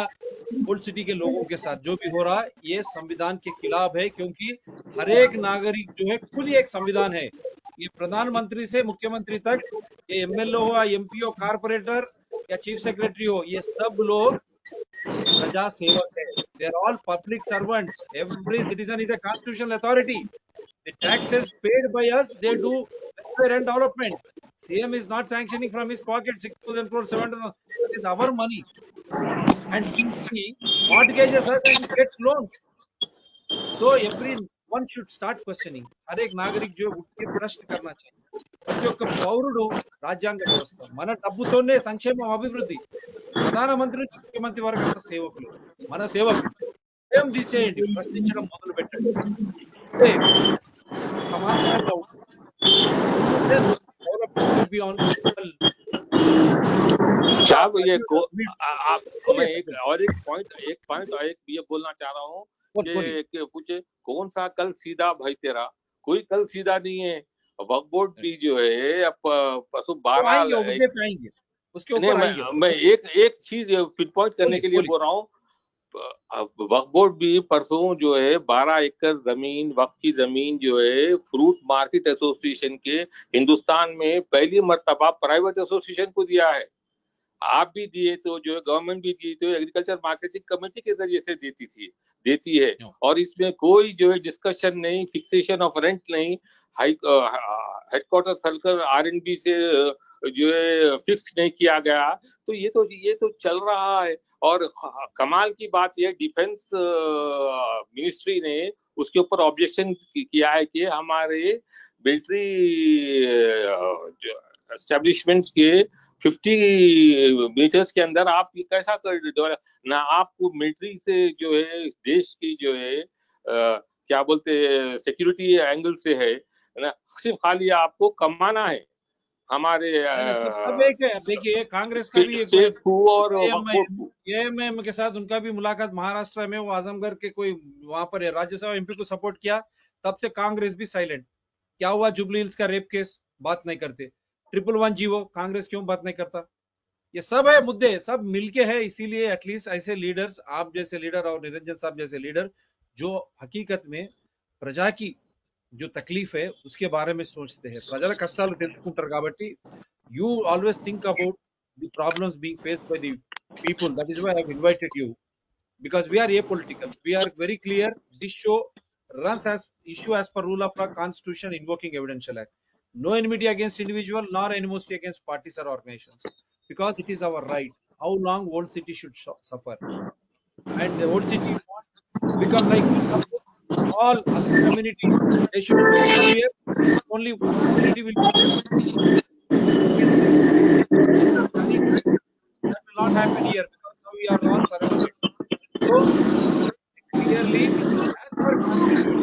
ओल्ड सिटी के लोगों के साथ जो भी हो रहा है, ये संविधान के खिलाफ है। क्योंकि हर एक नागरिक जो है खुद ही एक संविधान है, ये प्रधानमंत्री से मुख्यमंत्री तक, ये एमएलए हो, एमपी हो, कारपोरेटर या चीफ सेक्रेटरी हो, ये सब लोग प्रजा सेवक है. They are all public servants. Every citizen is a constitutional authority. The taxes paid by us, they do welfare and development. CM is not sanctioning from his pocket 6,000 crores, 7,000. That is our money. And he mortgages us and he gets loans. So everyone should start questioning. हर एक नागरिक जो है उठ के प्रश्न करना चाहिए. ప్రతి ఒక్క పౌరుడు రాజ్యాంగ వ్యవస్థ మన డబ్బుతోనే సంక్షేమం అభివృద్ధి. ప్రధానమంత్రి నుంచి ముఖ్యమంత్రి వరకు అంత సేవకులు, మన సేవకులు. భయం తీసేయండి, ప్రశ్నించడం మొదలు పెట్టండి. అంటే సమాంతరంగా ఉంటుంది. Then development will be on equal. साहब ये बोलिए मैं सर, एक पॉइंट और एक ये बोलना चाह रहा हूँ बोलिए. कि पूछे कौन सा कल सीधा भाई तेरा, कोई कल सीधा नहीं है. वक्फ बोर्ड भी जो है अब पशु वो आएंगे, वो 12 मुद्दे पे आएंगे, उसके नहीं, ऊपर आएंगे. मैं एक चीज पिन पॉइंट करने के लिए बोलिए. बोल रहा हूँ. वक्फ बोर्ड भी परसों जो है 12 एकड़ जमीन, वक्फ की जमीन जो है फ्रूट मार्केट एसोसिएशन के हिंदुस्तान में पहली मर्तबा प्राइवेट एसोसिएशन को दिया है. आप भी दिए तो जो है गवर्नमेंट भी दी तो एग्रीकल्चर मार्केटिंग कमेटी के जरिए से देती है. और इसमें कोई जो है डिस्कशन नहीं, फिक्सेशन ऑफ रेंट नहीं, हाई हेडक्वार्टर सर्कल आरएनबी से जो है फिक्स नहीं किया गया. तो ये तो चल रहा है. और कमाल की बात यह डिफेंस मिनिस्ट्री ने उसके ऊपर ऑब्जेक्शन किया है कि हमारे मिलिट्री एस्टेब्लिशमेंट्स के 50 मीटर्स के अंदर आप ये कैसा कर ना, आपको मिलिट्री से जो है देश की जो है क्या बोलते सिक्योरिटी एंगल से है ना, सिर्फ खाली आपको कमाना है. हमारे सब एक है. देखिए कांग्रेस का भी स्टेट को और एएमआईएम के साथ उनका भी मुलाकात महाराष्ट्र में, वो आजमगढ़ के कोई वहां पर राज्यसभा एमपी को सपोर्ट किया, तब से कांग्रेस भी साइलेंट. क्या हुआ जुबली हिल्स का रेप केस, बात नहीं करते. 111 जीवो, कांग्रेस क्यों बात नहीं करता. ये सब है मुद्दे, सब मिलके है. इसीलिए एटलीस्ट ऐसे लीडर्स, आप जैसे लीडर और निरंजन साहब जैसे लीडर, जो हकीकत में प्रजा की जो तकलीफ है उसके बारे में सोचते हैं, ప్రజల కష్టాలు తెలుసుకుంటారు కాబట్టి you always think about the problems being faced by the people. That is why I have invited you, because we are apolitical. We are very clear. This show runs as issue as per rule of law, constitution, invoking evidential act. No enmity against individual nor animosity against parties or organizations, because it is our right. How long old city should suffer, and the old city won't become like all other communities. They should come here. Only one community will be there. That will not happen here, because now we are all surrounded. So clearly, as per constitution,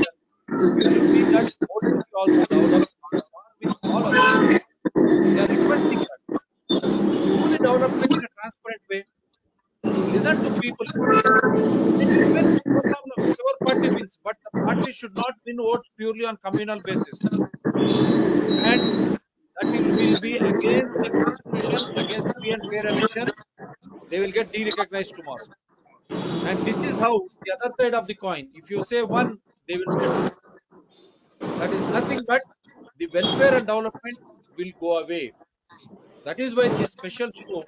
you should see that old city also develops with all others. They are requesting that. Do the development in a transparent way. Listen to people. Even no problem, whichever party wins, but the party should not win votes purely on communal basis. And that will be against the constitution, against free and fair election. They will get de-recognized tomorrow. And this is how the other side of the coin. If you say one, they will say two. That is nothing but the welfare and development will go away. That is why this special show,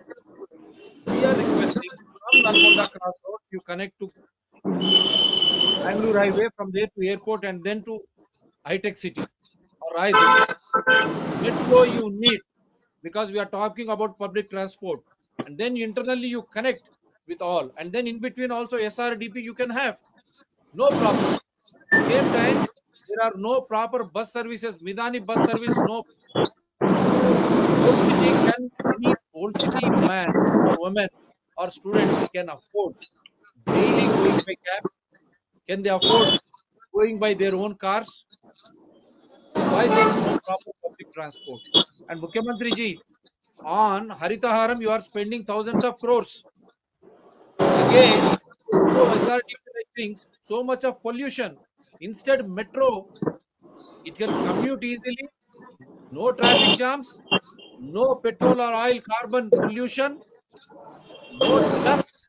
we are requesting from Nalgonda Crossroads, you connect to Bangalore Highway, from there to airport, and then to high-tech city or Raidurga. Metro you need, because we are talking about public transport. And then internally you connect with all. And then in between also SRDP you can have. No problem. Same time, there are no proper bus services. Midani bus service, no. Old city can, any old city man or woman or student can afford daily going by cab. Can they afford going by their own cars? Why there is no proper public transport? And Mukhyamantri ji, on Haritaharam you are spending thousands of crores. Again, so SRTP things, so much of pollution. Instead, metro, it can commute easily, no traffic jams, no petrol or oil carbon pollution, no dust.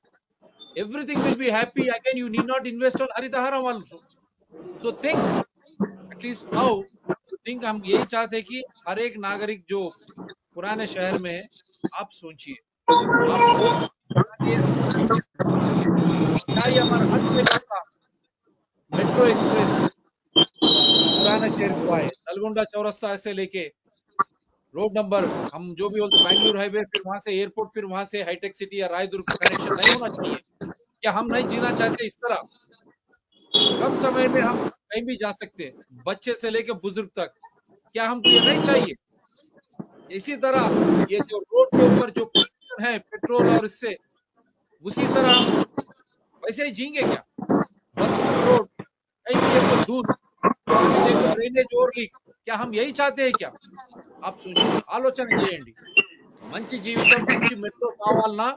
Everything will be happy. Again, you need not invest on Haritaharam also. So think, at least now, think हम यही चाहते हैं कि हर एक नागरिक जो पुराने शहर में है, आप सोचिए, आप वोट बनाइए, क्या ये हमारा हक नहीं बनता मेट्रो एक्सप्रेस पुराने शहर को आए, नलगोंडा चौरस्ता से लेके रोड नंबर, हम जो भी बोलते बैंगलोर हाईवे, फिर वहां से एयरपोर्ट, फिर वहां से हाईटेक सिटी या रायदुर्ग कनेक्शन नहीं होना चाहिए? क्या हम नहीं जीना चाहते इस तरह? कम समय में हम कहीं भी जा सकते हैं, बच्चे से लेके बुजुर्ग तक। क्या हमको ये नहीं चाहिए? इसी तरह ये जो रोड के ऊपर जो pollution है पेट्रोल और इससे, उसी तरह हम वैसे ही जीएंगे क्या? बदतर रोड, कहीं भी देखो दूध, कहीं भी देखो ड्रेनेज और लीक। क्या हम यही चाहते हैं क्या? आप सोचिए, ఆలోచన చేయండి. మంచి జీవితం, మంచి మెట్రో కావాలన్నా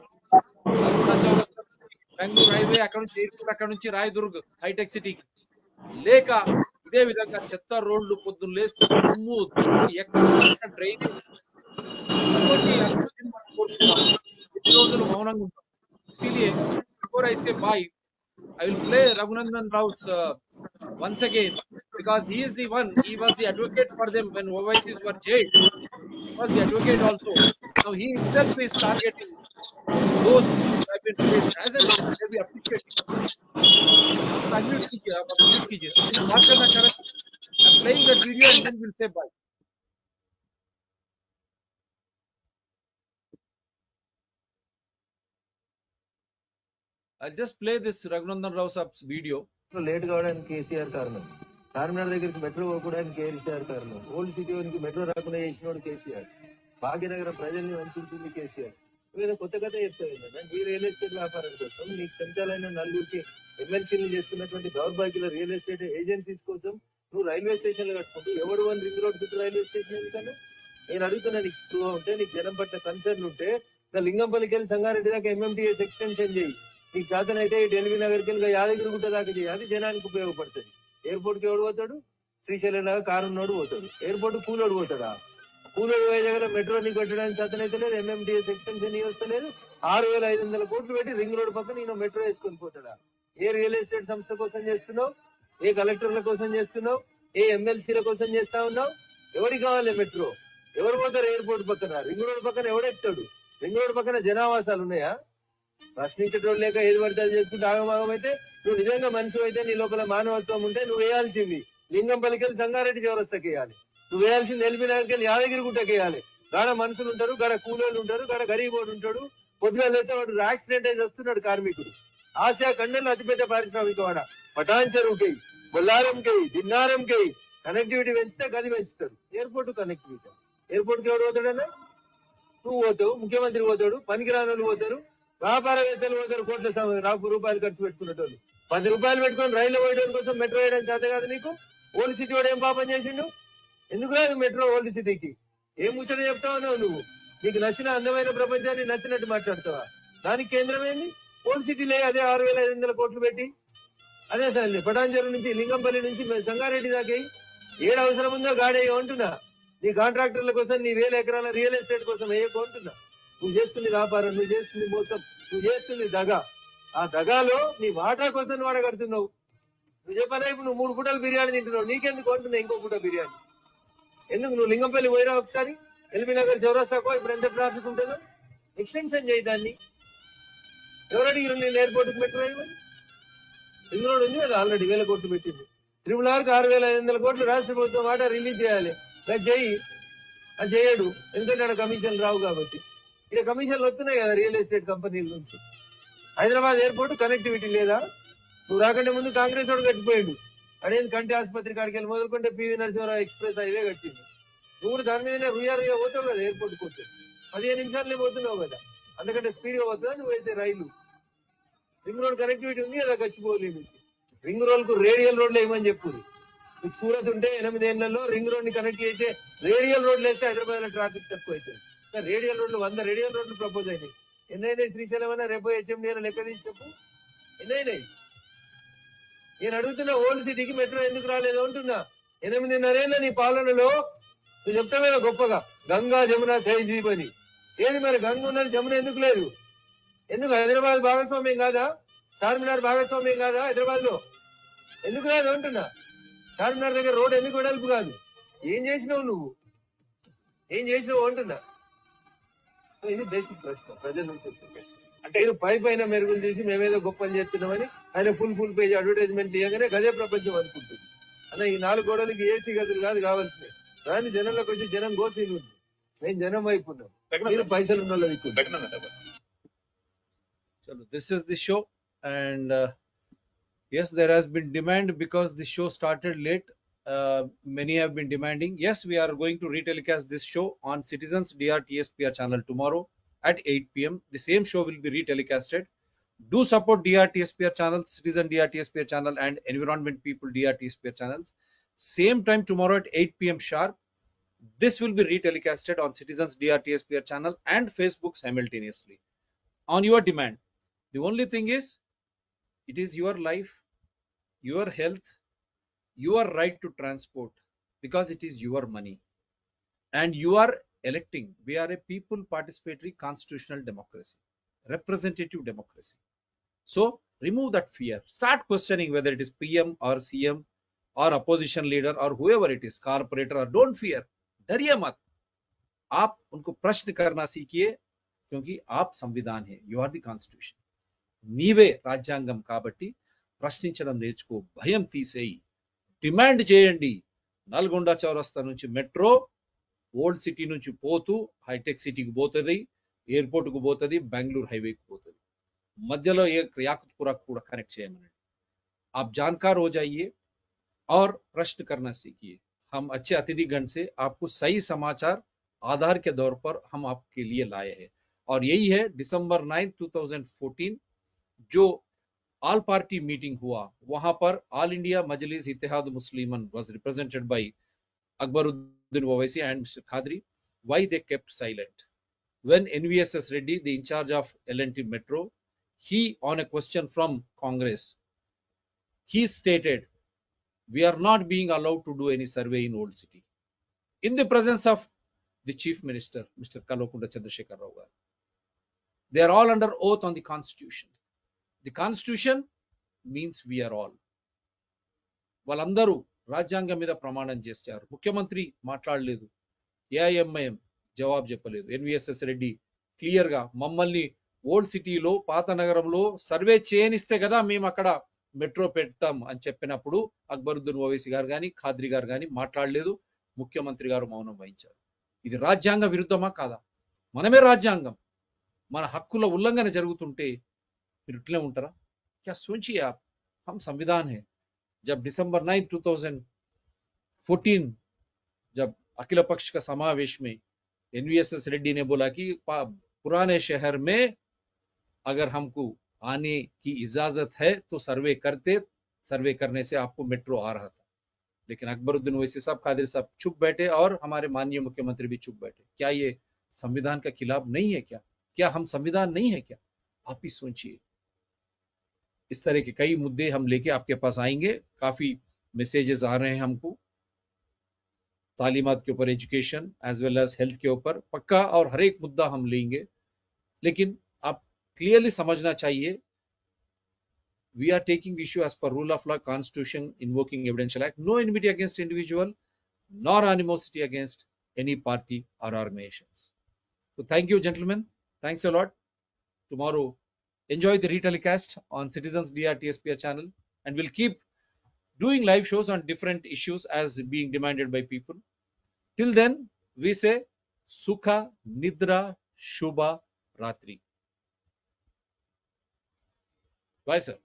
నల్గొండ చౌరస్తా నుంచి బెంగళూరు హైవే, అక్కడ నుంచి ఎయిర్పోర్ట్, అక్కడ నుంచి రాయదుర్గ్ హైటెక్ సిటీకి, లేక ఇదే విధంగా చెత్త రోడ్లు, పొద్దున్న లేస్తే దుమ్ము ధూళి, ఎక్కడ చూసినా డ్రైనేజ్. ఇటువంటి అభివృద్ధిని మనం కోరుకుందాం, ఎన్ని రోజులు మౌనంగా ఉంటాం? ఇसीलिए before I say bye, I will play Raghunandan Rao's once again, because he is the one, he was the advocate for them when Ovaisis were jailed. He was the advocate also. Now he himself is targeting those who have been released. As an advocate, we appreciate it. आप unmute कीजिए, आप unmute कीजिए, आप कुछ बात करना चाह रहे हैं? I'm playing that video and then we'll say bye. I'll just play this Raghunandan Rao Saab's video. Late కావడానికి కేసీఆర్ కారణం. చార్మినార్ దగ్గరికి మెట్రో పోకూడడానికి కేసీఆర్ కారణం. ఓల్డ్ సిటీ వానికి మెట్రో రాకుండా చేసినోడు కేసీఆర్. భాగ్యనగరం ప్రజల్ని వంచింది కేసీఆర్. ఏదో కొత్త కథ చెప్తావేంటన్నా? నీ రియల్ ఎస్టేట్ వ్యాపారం కోసం నీకు చెంచాలైన నలుగురికి ఎమ్మెల్సీలు చేస్తున్నటువంటి దౌర్భాగ్యుల రియల్ ఎస్టేట్ ఏజెన్సీస్ కోసం నువ్వు రైల్వే స్టేషన్లు కట్టుకుంటూ ఎవడు వన్ రింగ్ రోడ్ చుట్టూ రైల్వే స్టేషన్ ఎందుకన్నా? నేను అడుగుతున్నా, నీకు స్పృహ ఉంటే, నీకు జనం పట్ల కన్సర్న్ ఉంటే లింగంపల్లికి వెళ్ళి సంగారెడ్డి దాకా ఎంఎంటీఎస్ ఎక్స్టెన్షన్ చేయి. నీకు చేతనైతే ఈ ఢిల్లీ నగర్కి వెళ్ళి యాదగిరిగుట్ట దాకా చేయి. అది జనానికి ఉపయోగపడుతుంది. ఎయిర్పోర్ట్ కి ఎవడు పోతాడు? శ్రీశైలం లాగా కారు ఉన్నోడు పోతాడు. ఎయిర్పోర్ట్ కూలోడు పోతాడా? కూలోడు పోయే దగ్గర మెట్రోని కట్టడానికి చేతనైతే లేదు, ఎంఎంటీఎస్ ఎక్స్టెన్షన్ వస్తలేదు. 6,500 కోట్లు పెట్టి రింగ్ రోడ్ పక్కన నేను మెట్రో వేసుకొని పోతాడా? ఏ రియల్ ఎస్టేట్ సంస్థ కోసం చేస్తున్నావు? ఏ కలెక్టర్ల కోసం చేస్తున్నావు? ఏ ఎమ్మెల్సీల కోసం చేస్తా ఉన్నావు? ఎవరికి కావాలి మెట్రో? ఎవరు పోతారు ఎయిర్పోర్ట్ పక్కన? రింగ్ రోడ్ పక్కన ఎవడెక్తాడు? రింగ్ రోడ్ పక్కన జనావాసాలు ఉన్నాయా? ప్రశ్నించడం లేక ఏది పడితే అది చేసుకుంటే ఆగమాగం అయితే, నువ్వు నిజంగా మనిషి అయితే, నీ లోపల మానవత్వం ఉంటే నువ్వు వేయాల్సింది లింగంపల్లికి వెళ్ళి సంగారెడ్డి చౌరస్తాకి వేయాలి. నువ్వు వేయాల్సింది ఎల్బీ నగర్కి వెళ్ళి యాదగిరిగుట్టకి వేయాలి. గాడ మనుషులు ఉంటారు, గాడ కూలోళ్ళు ఉంటారు, గాడ గరీబోడు ఉంటాడు. పొద్దుగా లేస్తే వాడు యాక్సిడెంట్ అయి వస్తున్నాడు కార్మికుడు. ఆసియా ఖండంలో అతిపెద్ద పారిశ్రామిక వాడ. పటాన్చెరువుకి, బొల్లారంకి, దిన్నారంకి కనెక్టివిటీ పెంచితే గది పెంచుతారు. Airport connectivity. ఎయిర్పోర్ట్ కి ఎవడు పోతాడన్నా? నువ్వు పోతావు, ముఖ్యమంత్రి పోతాడు, పనికిరానోళ్ళు పోతారు, వ్యాపారవేత్తలు పోతారు. కోట్ల రూపాయలు ఖర్చు పెట్టుకునేటోళ్ళు. 10 రూపాయలు పెట్టుకొని రైలు పోయడం కోసం మెట్రో వేయడం చేత కాదు నీకు? ఓల్డ్ సిటీ వాడు ఏం పాపం చేసిండు? ఎందుకు రాదు మెట్రో ఓల్డ్ సిటీకి? ఏం ముచ్చట చెప్తా ఉన్నావు నువ్వు? నీకు నచ్చిన అందమైన ప్రపంచాన్ని నచ్చినట్టు మాట్లాడతావా? దానికి కేంద్రం ఏంది? ఓల్డ్ సిటీలే అదే 6,500 కోట్లు పెట్టి, అదే సార్ పటాన్చెరు నుంచి లింగంపల్లి నుంచి సంగారెడ్డి దాకా ఏడు అవసరం ఉందో గాడే అంటున్నా. నీ కాంట్రాక్టర్ల కోసం, నీ 1000 ఎకరాల రియల్ ఎస్టేట్ కోసం వేయకుంటున్నా. నువ్వు చేస్తుంది వ్యాపారం, నువ్వు చేస్తుంది మోసం, నువ్వు చేస్తుంది దగా. ఆ దగాలో నీ వాటా కోసం వాడగడుతున్నావు. నువ్వు చెప్పాలా? ఇప్పుడు నువ్వు 3 పూటలు బిర్యానీ తింటున్నావు, నీకెందుకు అంటున్నా ఇంకో పూట బిర్యానీ? ఎందుకు? నువ్వు లింగంపల్లి పోయిరా ఒకసారి, ఎల్బీ నగర్ చౌరస్తాకో ఇప్పుడు ఎంత ట్రాఫిక్ ఉంటుందో ఎక్స్టెన్షన్ చేయి దాన్ని. ఎవరు అడిగిరు నేను ఎయిర్పోర్ట్కి మెట్రో వేయమని? రింగ్ రోడ్ ఉంది కదా ఆల్రెడీ 1000 కోట్లు పెట్టింది. ట్రిపుల్ ఆర్కి 6,500 కోట్లు రాష్ట్ర ప్రభుత్వం వాటా రిలీజ్ చేయాలి. అది చెయ్యి. అది చేయడు, ఎందుకంటే ఆడ కమిషన్లు రావు కాబట్టి. ఇక్కడ కమిషన్లు వస్తున్నాయి కదా రియల్ ఎస్టేట్ కంపెనీల నుంచి. హైదరాబాద్ ఎయిర్పోర్ట్ కనెక్టివిటీ లేదా? నువ్వు రాకంటే ముందు కాంగ్రెస్ వాడు కట్టిపోయాడు. అడేది కంటి ఆసుపత్రి కాడికి వెళ్ళి మొదలుకుంటే పివి నరసింహారావు ఎక్స్ప్రెస్ హైవే కట్టింది. నువ్వు కూడా దాని మీదనే రుయా పోతావు కదా ఎయిర్పోర్ట్ పోతే. 15 నిమిషాలనే పోతున్నావు కదా, అందుకంటే స్పీడ్ గా పోతుందా నువ్వు వేసే రైలు? రింగ్ రోడ్ కనెక్టివిటీ ఉంది కదా గచ్చిబౌలి నుంచి. రింగ్ రోడ్ కు రేడియల్ రోడ్లు వేయమని చెప్పు. మీకు సూరత్ ఉంటే 8 ఏళ్లలో రింగ్ రోడ్ ని కనెక్ట్ చేసే రేడియల్ రోడ్లు వేస్తే హైదరాబాద్ లో ట్రాఫిక్ తక్కువ అవుతుంది. రేడియల్ రోడ్లు 100 రేడియల్ రోడ్లు ప్రపోజ్ అయినాయి. ఎన్నైనాయి శ్రీశైలం అన్నా రేపు హెచ్ఎండి అని లెక్క తీసి చెప్పు, ఎన్నైనాయి? నేను అడుగుతున్నా, ఓల్డ్ సిటీకి మెట్రో ఎందుకు రాలేదు అంటున్నా. 8.5 ఏళ్ళ నీ పాలనలో నువ్వు చెప్తావే గొప్పగా గంగా జమున తహజీబ్ అని. ఏది మరి గంగ ఉన్నది, జమున ఎందుకు లేదు? ఎందుకు హైదరాబాద్ భాగస్వామ్యం కాదా? చార్మినార్ భాగస్వామ్యం కాదా హైదరాబాద్ లో? ఎందుకు రాదు అంటున్నా. చార్మినార్ దగ్గర రోడ్ ఎందుకు వెడల్పు కాదు? ఏం చేసినావు నువ్వు? ఏం చేసినావు అంటున్నా. ఇది బేసిక్ ప్రశ్న ప్రజల నుంచి వచ్చిన ప్రశ్న. అంటే మీరు పైన మెరుగులు చేసి మేమేదో గొప్పలు చేస్తున్నామని ఆయన ఫుల్ పేజ్ అడ్వర్టైజ్మెంట్ ఇవ్వగానే గదే ప్రపంచం అనుకుంటుంది. అన్న ఈ 4 గోడలకి ఏసీ గదులు కాదు కావాల్సినవి. దాన్ని జనంలోకి వచ్చి జనం గోసీలు ఉంది. నేను జనం వైపు ఉన్నాను, మీరు పైసలు ఉన్న వాళ్ళ దిక్కు. Chalo, this is the show, and yes, there has been demand because the show started late. Many have been demanding. Yes, we are going to retelecast this show on Citizens DRTSPR channel tomorrow at 8 p.m. The same show will be retelecasted. Do support DRTSPR channel, Citizen DRTSPR channel, and Environment People DRTSPR channels. Same time tomorrow at 8 p.m. sharp. This will be retelecasted on Citizens DRTSPR channel and Facebook simultaneously on your demand. The only thing is, it is your life, your health, your right to transport, because it is your money and you are electing. We are a people participatory constitutional democracy, representative democracy. So remove that fear. Start questioning whether it is PM or CM or opposition leader or whoever it is, corporator, or don't fear. डरिए मत, आप उनको प्रश्न करना सीखिए, क्योंकि आप संविधान है. You are the constitution. నీవే రాజ్యాంగం కాబట్టి ప్రశ్నించడం నేర్చుకో, భయం తీసేయి, డిమాండ్ చేయండి. నల్గొండ చౌరస్తా నుంచి మెట్రో ఓల్డ్ సిటీ నుంచి పోతూ హైటెక్ సిటీకి పోతుంది, ఎయిర్పోర్ట్కు పోతుంది, బెంగళూరు హైవేకి పోతుంది, మధ్యలో యాకుత్పురా కూడా కనెక్ట్ చేయమనండి. आप जानकार हो जाइए और प्रश्न करना सीखिए. हम अच्छे अतिथि गण से आपको सही समाचार आधार के दौर पर हम आपके लिए लाए हैं, और यही है दिसंबर 9, 2014 जो ऑल पार्टी मीटिंग हुआ. वहां पर All India Majlis Ittehad Muslimeen was represented by Akbaruddin Owaisi and Mr. Khadri. Why they kept silent? When NVSS Reddy, the in charge of L&T Metro, he, on a question from Congress, he stated, we are not being allowed to do any survey in Old City, in the presence of the Chief Minister, Mr. Kalokunda Chandrasekhar Rao garu. They are all under oath on the Constitution. The Constitution means we are all. వాళ్ళందరూ రాజ్యాంగం మీద ప్రమాణం చేశారు. ముఖ్యమంత్రి మాట్లాడలేదు, AIMIM జవాబు చెప్పలేదు. NVSS Reddy clear గా మమ్మల్ని ఓల్డ్ సిటీలో పాత నగరంలో సర్వే చేయనిస్తే కదా మేము అక్కడ మెట్రో పెడతాం అని చెప్పినప్పుడు అక్బరుద్దీన్ ఓవైసీ గారు కానీ ఖాద్రి గారు కానీ మాట్లాడలేదు. ముఖ్యమంత్రి గారు మౌనం వహించారు. ఇది రాజ్యాంగ విరుద్ధమా కాదా? మనమే రాజ్యాంగం, మన హక్కుల ఉల్లంఘన జరుగుతుంటే మీరు ఇట్లే ఉంటారా? क्या सोचिए आप, हम संविधान है. जब दिसंबर 9, 2014 जब अखिल पक्ष का समावेश में एनवीएसएस रेड्डी ने बोला कि पुराने शहर में अगर हमको आने की इजाजत है तो सर्वे करते, सर्वे करने से आपको मेट्रो आ रहा था. लेकिन अकबरुद्दीन ओवैसी साहब, खादरी साहब चुप बैठे और हमारे माननीय मुख्यमंत्री भी चुप बैठे. क्या ये संविधान का खिलाफ नहीं है? क्या हम संविधान नहीं है क्या? आप ही सोचिए. इस तरह के कई मुद्दे हम लेके आपके पास आएंगे. काफी मैसेजेस आ रहे हैं हमको तालीमात के ऊपर, education as well as health के ऊपर, पक्का और हर एक मुद्दा हम लेंगे. लेकिन आप क्लियरली समझना चाहिए, we are taking issue as per rule of law, constitution, invoking evidential act, no enmity against individual nor animosity against any party or organizations. So thank you gentlemen, thanks a lot. Tomorrow enjoy the retelecast on Citizens DRTSPR channel, and we'll keep doing live shows on different issues as being demanded by people. Till then, we say Sukha Nidra Shubha Ratri. Bye sir.